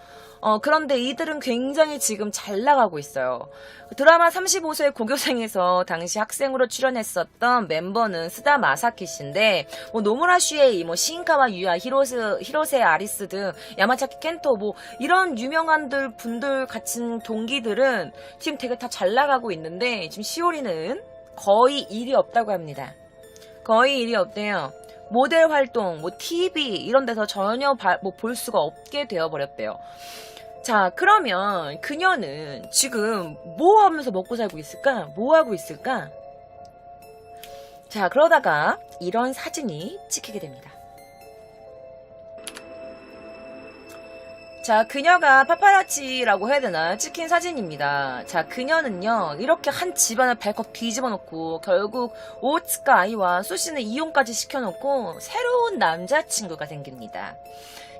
그런데 이들은 굉장히 지금 잘 나가고 있어요. 드라마 35세 고교생에서 당시 학생으로 출연했었던 멤버는 스다 마사키 씨인데, 노무라 슈에이, 신카와 유아, 히로세 아리스 등 야마자키 켄토, 이런 유명한 분들 같은 동기들은 지금 되게 다 잘 나가고 있는데, 지금 시오리는 거의 일이 없다고 합니다. 거의 일이 없대요. 모델 활동, TV 이런 데서 전혀 볼 수가 없게 되어버렸대요. 자, 그러면 그녀는 지금 뭐 하면서 먹고 살고 있을까? 뭐 하고 있을까? 자, 그러다가 이런 사진이 찍히게 됩니다. 자, 그녀가 파파라치라고 해야 되나? 찍힌 사진입니다. 자, 그녀는요, 이렇게 한 집안을 발칵 뒤집어 놓고, 결국, 오츠카 아이와 수시는 이혼까지 시켜놓고, 새로운 남자친구가 생깁니다.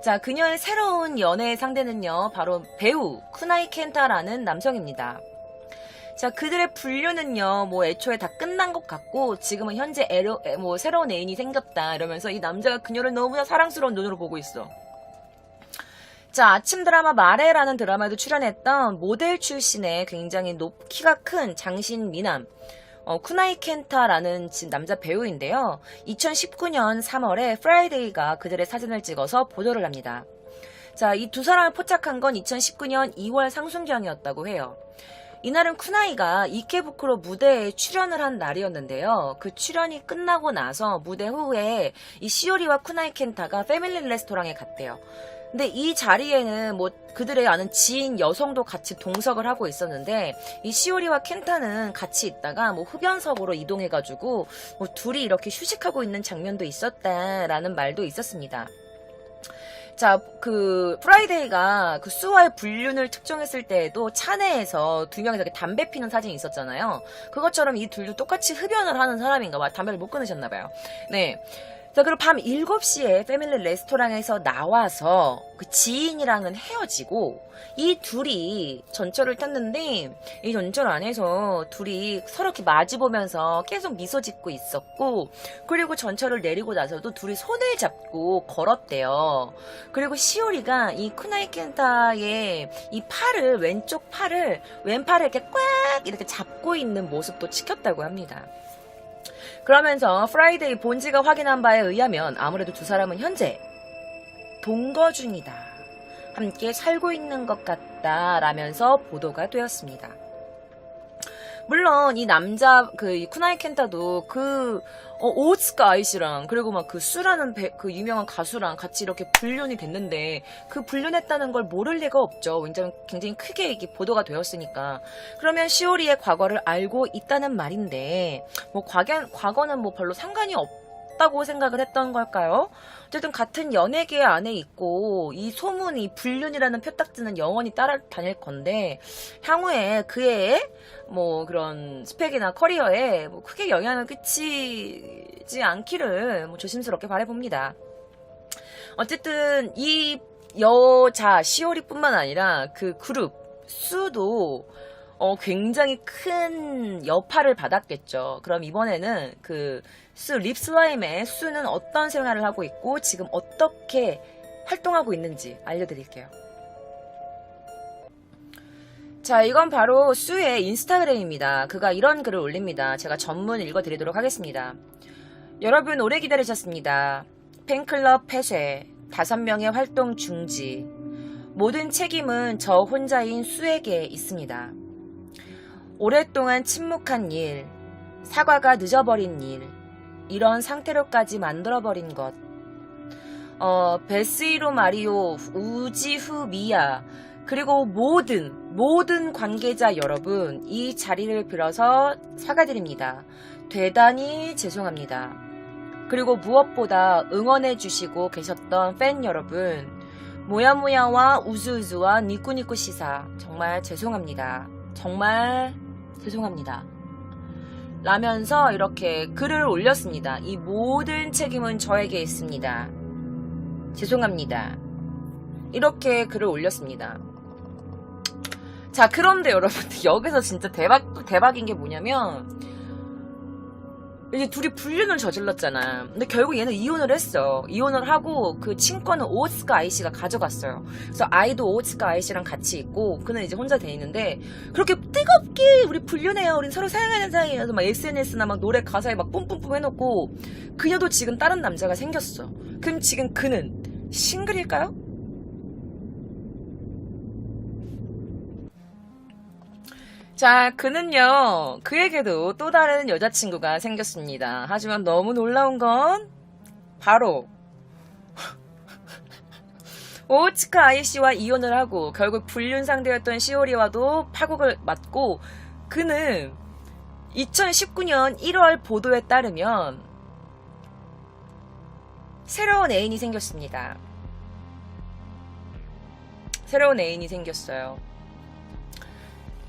자, 그녀의 새로운 연애의 상대는요, 바로 배우, 쿠나이 켄타라는 남성입니다. 자, 그들의 분류는요, 애초에 다 끝난 것 같고, 지금은 현재 새로운 애인이 생겼다, 이러면서 이 남자가 그녀를 너무나 사랑스러운 눈으로 보고 있어. 자, 아침 드라마 마레라는 드라마에도 출연했던 모델 출신의 굉장히 키가 큰 장신 미남, 쿠나이 켄타라는 남자 배우인데요. 2019년 3월에 프라이데이가 그들의 사진을 찍어서 보도를 합니다. 자, 이 두 사람을 포착한 건 2019년 2월 상순경이었다고 해요. 이날은 쿠나이가 이케부쿠로 무대에 출연을 한 날이었는데요. 그 출연이 끝나고 나서 무대 후에 이 시오리와 쿠나이 켄타가 패밀리 레스토랑에 갔대요. 근데 이 자리에는 그들의 아는 지인 여성도 같이 동석을 하고 있었는데, 이 시오리와 켄타는 같이 있다가 흡연석으로 이동해가지고 둘이 이렇게 휴식하고 있는 장면도 있었다라는 말도 있었습니다. 자, 그 프라이데이가 그 수아의 불륜을 특정했을 때에도 차 내에서 두 명이서 이렇게 담배 피는 사진이 있었잖아요. 그것처럼 이 둘도 똑같이 흡연을 하는 사람인가 봐요. 담배를 못 끊으셨나 봐요. 네. 자, 그리고 밤 7시에 패밀리 레스토랑에서 나와서 그 지인이랑은 헤어지고, 이 둘이 전철을 탔는데, 이 전철 안에서 둘이 서로 이렇게 마주보면서 계속 미소 짓고 있었고, 그리고 전철을 내리고 나서도 둘이 손을 잡고 걸었대요. 그리고 시오리가 이 쿠나이 켄타의 이 왼쪽 팔을, 왼팔을 이렇게 꽉 이렇게 잡고 있는 모습도 찍혔다고 합니다. 그러면서 프라이데이 본지가 확인한 바에 의하면 아무래도 두 사람은 현재 동거 중이다, 함께 살고 있는 것 같다 라면서 보도가 되었습니다. 물론 이 남자 이 쿠나이 켄타도 오츠카 아이씨랑 그리고 그 수라는 그 유명한 가수랑 같이 이렇게 불륜이 됐는데, 그 불륜했다는 걸 모를 리가 없죠. 왜냐면 굉장히 크게 이게 보도가 되었으니까. 그러면 시오리의 과거를 알고 있다는 말인데, 과거는 별로 상관이 없다고 생각을 했던 걸까요? 어쨌든 같은 연예계 안에 있고, 이 소문이 불륜이라는 표딱지는 영원히 따라다닐 건데, 향후에 그의 그런 스펙이나 커리어에 크게 영향을 끼치지 않기를 조심스럽게 바라봅니다. 어쨌든 이 여자 시오리뿐만 아니라 그 그룹 수도 굉장히 큰 여파를 받았겠죠. 그럼 이번에는 립슬라임의 수는 어떤 생활을 하고 있고 지금 어떻게 활동하고 있는지 알려드릴게요. 자, 이건 바로 수의 인스타그램입니다. 그가 이런 글을 올립니다. 제가 전문 읽어드리도록 하겠습니다. 여러분 오래 기다리셨습니다. 팬클럽 폐쇄, 5명의 활동 중지. 모든 책임은 저 혼자인 수에게 있습니다. 오랫동안 침묵한 일, 사과가 늦어버린 일, 이런 상태로까지 만들어버린 것. 베스이로 마리오, 우지후 미야, 그리고 모든 관계자 여러분, 이 자리를 빌어서 사과드립니다. 대단히 죄송합니다. 그리고 무엇보다 응원해주시고 계셨던 팬 여러분, 모야모야와 우즈우즈와 니꾸니꾸 시사, 정말 죄송합니다. 정말 죄송합니다. 라면서 이렇게 글을 올렸습니다. 이 모든 책임은 저에게 있습니다. 죄송합니다. 이렇게 글을 올렸습니다. 자, 그런데 여러분들 여기서 진짜 대박인 게 뭐냐면 이제 둘이 불륜을 저질렀잖아. 근데 결국 얘는 이혼을 했어. 이혼을 하고 그 친권은 오츠카 아이씨가 가져갔어요. 그래서 아이도 오츠카 아이씨랑 같이 있고 그는 이제 혼자 돼 있는데 그렇게 뜨겁게 우리 불륜해요. 우린 서로 사랑하는 사이에서 막 SNS나 막 노래 가사에 막 뿜뿜뿜 해놓고 그녀도 지금 다른 남자가 생겼어. 그럼 지금 그는 싱글일까요? 자, 그는요, 그에게도 또 다른 여자친구가 생겼습니다. 하지만 너무 놀라운 건, 바로, 오츠카 아이씨와 이혼을 하고, 결국 불륜 상대였던 시오리와도 파국을 맞고, 그는 2019년 1월 보도에 따르면, 새로운 애인이 생겼습니다. 새로운 애인이 생겼어요.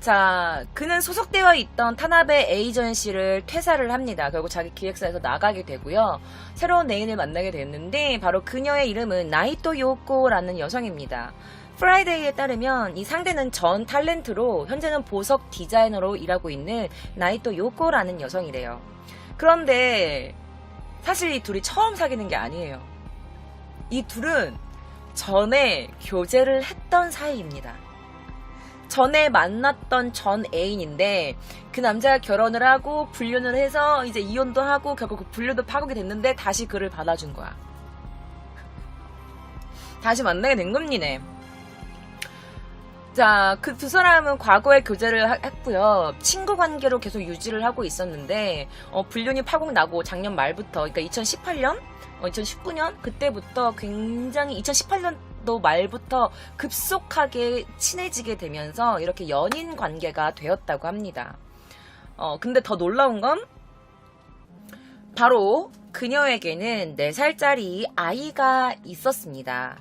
자, 그는 소속되어 있던 타나베 에이전시를 퇴사를 합니다. 결국 자기 기획사에서 나가게 되고요. 새로운 애인을 만나게 됐는데 바로 그녀의 이름은 나이토 요코라는 여성입니다. 프라이데이에 따르면 이 상대는 전 탤런트로 현재는 보석 디자이너로 일하고 있는 나이토 요코라는 여성이래요. 그런데 사실 이 둘이 처음 사귀는 게 아니에요. 이 둘은 전에 교제를 했던 사이입니다. 전에 만났던 전 애인인데 그 남자가 결혼을 하고 불륜을 해서 이제 이혼도 하고 결국 그 불륜도 파국이 됐는데 다시 그를 받아준 거야. 다시 만나게 된 겁니다. 자, 그 두 사람은 과거에 교제를 했고요. 친구 관계로 계속 유지를 하고 있었는데 불륜이 파국 나고 작년 말부터 그러니까 2018년 2019년 그때부터 굉장히 2018년도 말부터 급속하게 친해지게 되면서 이렇게 연인 관계가 되었다고 합니다. 근데 더 놀라운 건 바로 그녀에게는 4살짜리 아이가 있었습니다.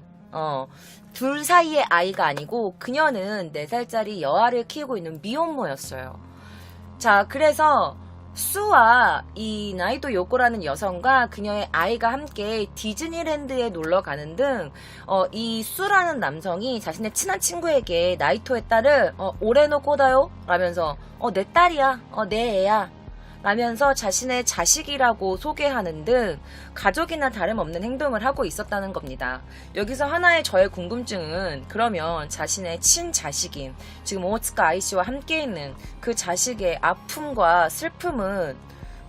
둘 사이의 아이가 아니고 그녀는 4살짜리 여아를 키우고 있는 미혼모였어요. 자, 그래서 수와 이 나이토 요코라는 여성과 그녀의 아이가 함께 디즈니랜드에 놀러 가는 등 이 수라는 남성이 자신의 친한 친구에게 나이토의 딸을 오레노 꼬다요? 라면서 내 딸이야, 내 애야 라면서 자신의 자식이라고 소개하는 등 가족이나 다름없는 행동을 하고 있었다는 겁니다. 여기서 하나의 저의 궁금증은 그러면 자신의 친자식인 지금 오츠카 아이씨와 함께 있는 그 자식의 아픔과 슬픔은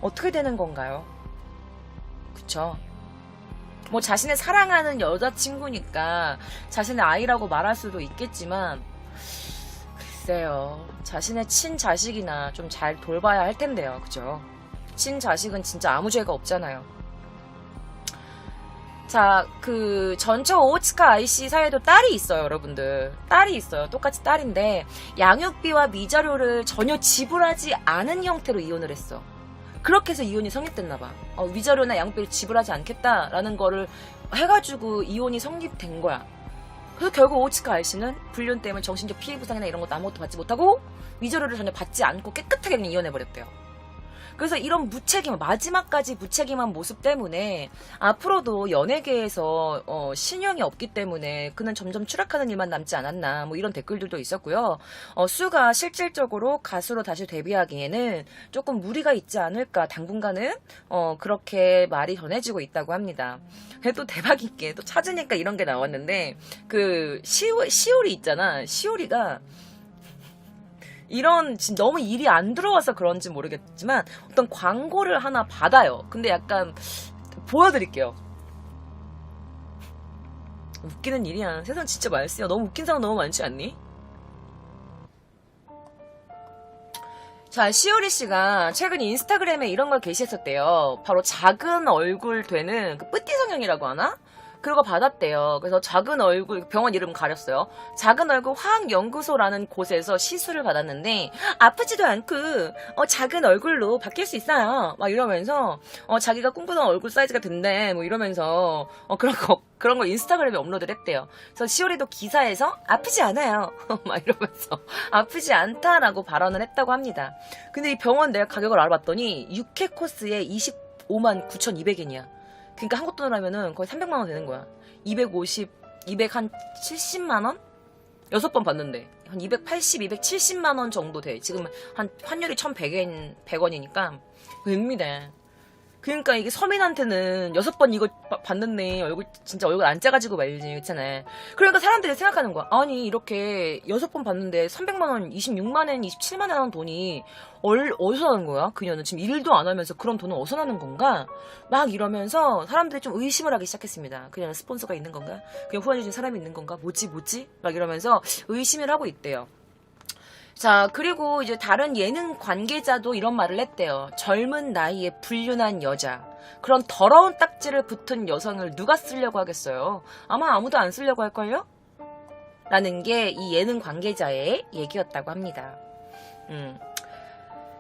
어떻게 되는 건가요? 그쵸? 뭐 자신의 사랑하는 여자친구니까 자신의 아이라고 말할 수도 있겠지만 글쎄요. 자신의 친자식이나 좀 잘 돌봐야 할 텐데요. 그죠? 친자식은 진짜 아무 죄가 없잖아요. 자, 그 전처 오츠카 아이씨 사이에도 딸이 있어요, 여러분들. 딸이 있어요. 똑같이 딸인데 양육비와 미자료를 전혀 지불하지 않은 형태로 이혼을 했어. 그렇게 해서 이혼이 성립됐나봐. 위자료나 양육비를 지불하지 않겠다라는 거를 해가지고 이혼이 성립된 거야. 그래서 결국 오츠카 아이씨는 불륜 때문에 정신적 피해 부상이나 이런 것도 아무것도 받지 못하고 위자료를 전혀 받지 않고 깨끗하게 그냥 이혼해버렸대요. 그래서 이런 마지막까지 무책임한 모습 때문에 앞으로도 연예계에서 신용이 없기 때문에 그는 점점 추락하는 일만 남지 않았나 뭐 이런 댓글들도 있었고요. 수가 실질적으로 가수로 다시 데뷔하기에는 조금 무리가 있지 않을까 당분간은 그렇게 말이 전해지고 있다고 합니다. 근데 또 대박인 게 또 찾으니까 이런 게 나왔는데 그 시오리 있잖아. 시오리가 이런 지금 너무 일이 안 들어와서 그런지 모르겠지만 어떤 광고를 하나 받아요. 근데 약간 보여드릴게요. 웃기는 일이야. 세상 진짜 많았어요. 너무 웃긴 사람 너무 많지 않니? 자, 시오리 씨가 최근 인스타그램에 이런 걸 게시했었대요. 바로 작은 얼굴 되는 그 뿌띠 성형이라고 하나? 그거 받았대요. 그래서 작은 얼굴, 병원 이름 가렸어요. 작은 얼굴 화학연구소라는 곳에서 시술을 받았는데 아프지도 않고 작은 얼굴로 바뀔 수 있어요. 막 이러면서 자기가 꿈꾸던 얼굴 사이즈가 된대. 뭐 이러면서 그런 거 인스타그램에 업로드를 했대요. 그래서 시오리도 기사에서 아프지 않아요. 막 이러면서 아프지 않다라고 발언을 했다고 합니다. 근데 이 병원 내가 가격을 알아봤더니 6회 코스에 25만 9,200엔이야. 그러니까 한국 돈으로 하면은 거의 300만 원 되는 거야. 270만 원? 6번 봤는데. 한 280, 270만 원 정도 돼. 지금 한 환율이 1,100엔, 100원이니까. 됩니다. 그러니까 이게 서민한테는 6번 이거 봤는데 진짜 얼굴 안 짜가지고 말지, 그렇잖아. 그러니까 사람들이 생각하는 거야. 아니, 이렇게 6번 봤는데 300만원, 26만원, 27만원 돈이 어디서 나는 거야? 그녀는 지금 일도 안 하면서 그런 돈은 어디서 나는 건가? 막 이러면서 사람들이 좀 의심을 하기 시작했습니다. 그녀는 스폰서가 있는 건가? 그냥 후원해준 사람이 있는 건가? 뭐지? 막 이러면서 의심을 하고 있대요. 자, 그리고 이제 다른 예능 관계자도 이런 말을 했대요. 젊은 나이에 불륜한 여자. 그런 더러운 딱지를 붙은 여성을 누가 쓰려고 하겠어요? 아마 아무도 안 쓰려고 할걸요? 라는 게 이 예능 관계자의 얘기였다고 합니다.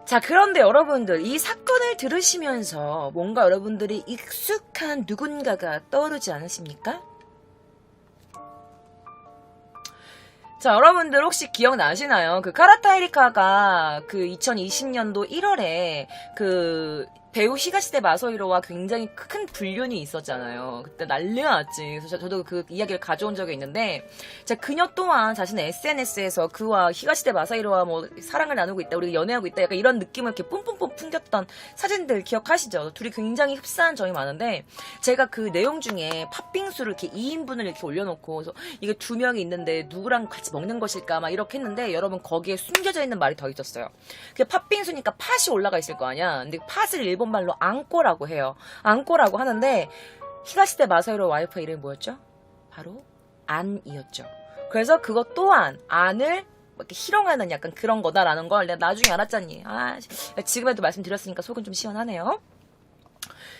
자, 그런데 여러분들, 이 사건을 들으시면서 뭔가 여러분들이 익숙한 누군가가 떠오르지 않으십니까? 자, 여러분들 혹시 기억나시나요? 그 카라타 에리카가 그 2020년도 1월에 그 배우 히가시대 마소히로와 굉장히 큰 불륜이 있었잖아요. 그때 난리가 났지. 그래서 저도 그 이야기를 가져온 적이 있는데, 그녀 또한 자신의 SNS에서 그와 히가시대 마소히로와 뭐 사랑을 나누고 있다, 우리 연애하고 있다, 약간 이런 느낌을 이렇게 뿜뿜뿜 풍겼던 사진들 기억하시죠? 둘이 굉장히 흡사한 점이 많은데, 제가 그 내용 중에 팥빙수를 이렇게 2인분을 이렇게 올려놓고, 그래서 이게 2명이 있는데 누구랑 같이 먹는 것일까 막 이렇게 했는데, 여러분 거기에 숨겨져 있는 말이 더 있었어요. 그게 팥빙수니까 팥이 올라가 있을 거 아니야. 근데 팥을 일본말로 앙꼬라고 해요. 앙꼬라고 하는데 히가시대 마사히로 와이프의 이름이 뭐였죠? 바로 안이었죠. 그래서 그것 또한 안을 이렇게 희롱하는 약간 그런 거다라는 걸 내가 나중에 알았잖니. 지금에도 말씀드렸으니까 속은 좀 시원하네요.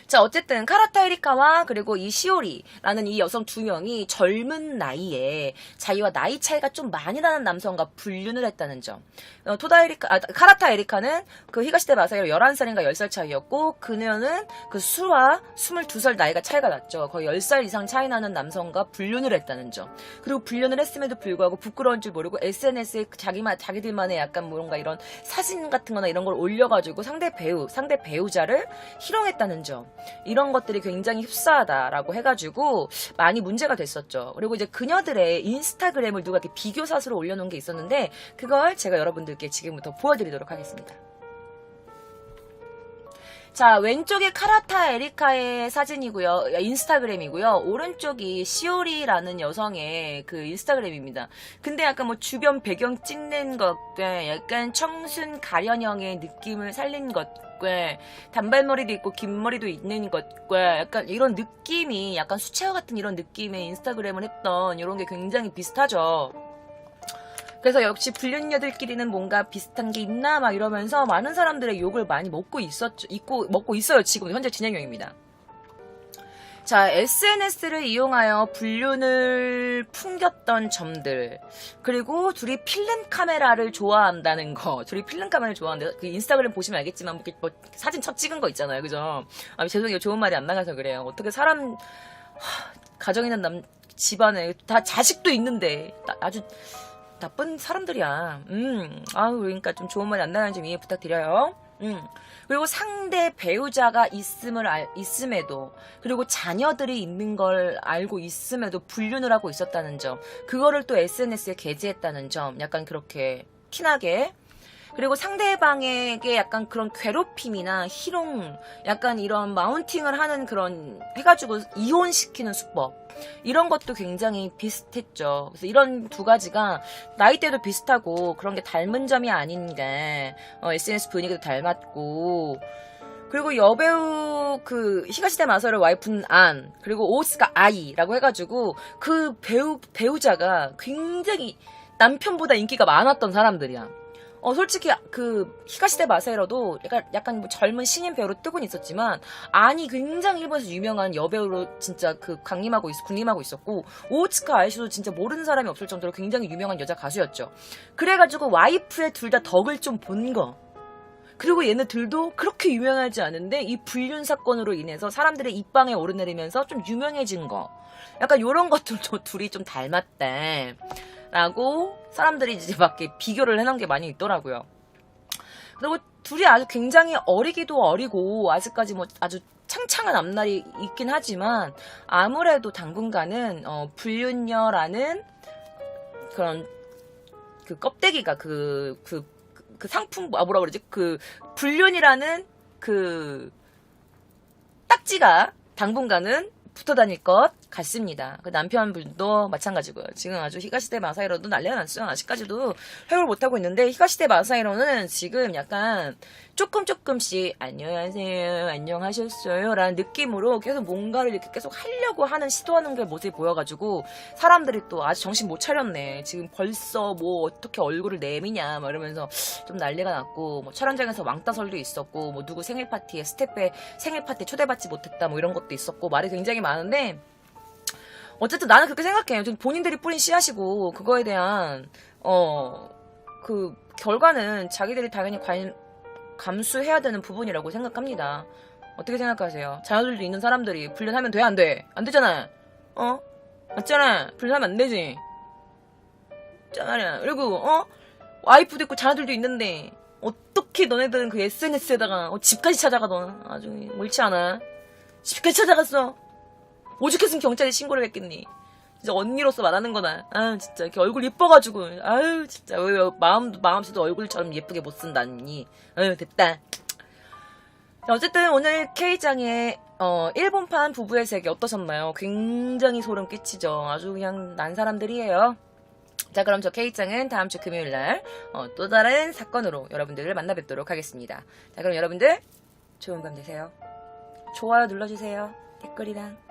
자, 어쨌든 카라타 에리카와 그리고 이 시오리라는 이 여성 2명이 젊은 나이에 자기와 나이 차이가 좀 많이 나는 남성과 불륜을 했다는 점. 카라타 에리카는 그 히가시대 마사히로 11살인가 10살 차이였고, 그녀는 그 수와 22살 나이가 차이가 났죠. 거의 10살 이상 차이 나는 남성과 불륜을 했다는 점. 그리고 불륜을 했음에도 불구하고 부끄러운 줄 모르고 SNS에 자기들만의 약간 뭔가 이런 사진 같은 거나 이런 걸 올려가지고 상대 배우자를 희롱했다는 점. 이런 것들이 굉장히 흡사하다라고 해가지고 많이 문제가 됐었죠. 그리고 이제 그녀들의 인스타그램을 누가 이렇게 비교사수로 올려놓은 게 있었는데, 그걸 제가 여러분들께 지금부터 보여드리도록 하겠습니다. 자, 왼쪽이 카라타 에리카의 사진이고요. 인스타그램이고요. 오른쪽이 시오리라는 여성의 그 인스타그램입니다. 근데 약간 뭐 주변 배경 찍는 것과 약간 청순 가련형의 느낌을 살린 것과 단발머리도 있고 긴 머리도 있는 것과 약간 이런 느낌이 약간 수채화 같은 이런 느낌의 인스타그램을 했던 이런 게 굉장히 비슷하죠. 그래서 역시 불륜녀들끼리는 뭔가 비슷한 게 있나 막 이러면서 많은 사람들의 욕을 많이 먹고 있어요. 지금 현재 진행형입니다. 자, SNS를 이용하여 불륜을 풍겼던 점들, 그리고 둘이 필름 카메라를 좋아한다는 거. 둘이 필름 카메라를 좋아하는데 그 인스타그램 보시면 알겠지만 뭐 사진 첫 찍은 거 있잖아요, 그죠? 죄송해요, 좋은 말이 안 나가서 그래요. 어떻게 사람 가정 있는 집안에 다 자식도 있는데 아주 나쁜 사람들이야. 그러니까 좀 좋은 말이 안 나가는 점 이해 부탁드려요. 그리고 상대 배우자가 있음에도, 그리고 자녀들이 있는 걸 알고 있음에도 불륜을 하고 있었다는 점, 그거를 또 SNS에 게재했다는 점, 약간 그렇게 티나게. 그리고 상대방에게 약간 그런 괴롭힘이나 희롱, 약간 이런 마운팅을 하는 그런 해가지고 이혼시키는 수법, 이런 것도 굉장히 비슷했죠. 그래서 이런 두 가지가 나이대도 비슷하고 그런 게 닮은 점이 아닌가. SNS 분위기도 닮았고, 그리고 여배우 그 히가시대 마사루 와이프는 안, 그리고 오스가 아이라고 해가지고 그 배우자가 굉장히 남편보다 인기가 많았던 사람들이야. 솔직히 그 히가시대 마사히로도 약간 뭐 젊은 신인 배우로 뜨곤 있었지만 안이 굉장히 일본에서 유명한 여배우로 진짜 군림하고 있었고, 오츠카 아이시도 진짜 모르는 사람이 없을 정도로 굉장히 유명한 여자 가수였죠. 그래가지고 와이프의 둘 다 덕을 좀 본 거. 그리고 얘네들도 그렇게 유명하지 않은데 이 불륜 사건으로 인해서 사람들의 입방에 오르내리면서 좀 유명해진 거. 약간 요런 것들도 둘이 좀 닮았다 라고 사람들이 이제 막 비교를 해놓은 게 많이 있더라고요. 그리고 둘이 아주 굉장히 어리기도 어리고 아직까지 뭐 아주 창창한 앞날이 있긴 하지만 아무래도 당분간은 불륜녀라는 그런 그 껍데기가 그 상품 뭐라 그러지, 그 불륜이라는 그 딱지가 당분간은 붙어 다닐 것 같습니다. 그 남편분도 마찬가지고요. 지금 아주 히가시대 마사히로도 난리가 났어요. 아직까지도 회복을 못하고 있는데, 히가시대 마사히로는 지금 약간 조금씩 안녕하세요, 안녕하셨어요 라는 느낌으로 계속 뭔가를 이렇게 계속 하려고 하는 시도하는 게 모습이 보여가지고 사람들이 또 아직 정신 못 차렸네, 지금 벌써 뭐 어떻게 얼굴을 내미냐 막 이러면서 좀 난리가 났고, 뭐 촬영장에서 왕따설도 있었고, 뭐 누구 생일 파티에 스태프의 생일 파티에 초대받지 못했다 뭐 이런 것도 있었고, 말이 굉장히 많은데 어쨌든 나는 그렇게 생각해요. 본인들이 뿌린 씨앗이고 그거에 대한 그 결과는 자기들이 당연히 감수해야 되는 부분이라고 생각합니다. 어떻게 생각하세요? 자녀들도 있는 사람들이 불륜하면 돼? 안 돼? 안 되잖아. 맞잖아. 불륜하면 안 되지. 잖아. 그리고 와이프도 있고 자녀들도 있는데 어떻게 너네들은 그 SNS에다가 집까지 찾아가. 너 아주 옳지 않아. 집까지 찾아갔어. 오죽했으면 경찰에 신고를 했겠니. 진짜 언니로서 말하는 거다. 아유 진짜 이렇게 얼굴 이뻐가지고, 아유 진짜 왜 마음씨도 얼굴처럼 예쁘게 못 쓴다니. 아유 됐다. 어쨌든 오늘 K장의 일본판 부부의 세계 어떠셨나요? 굉장히 소름 끼치죠. 아주 그냥 난 사람들이에요. 자, 그럼 저 K장은 다음 주 금요일날 또 다른 사건으로 여러분들을 만나 뵙도록 하겠습니다. 자, 그럼 여러분들 좋은 밤 되세요. 좋아요 눌러주세요. 댓글이랑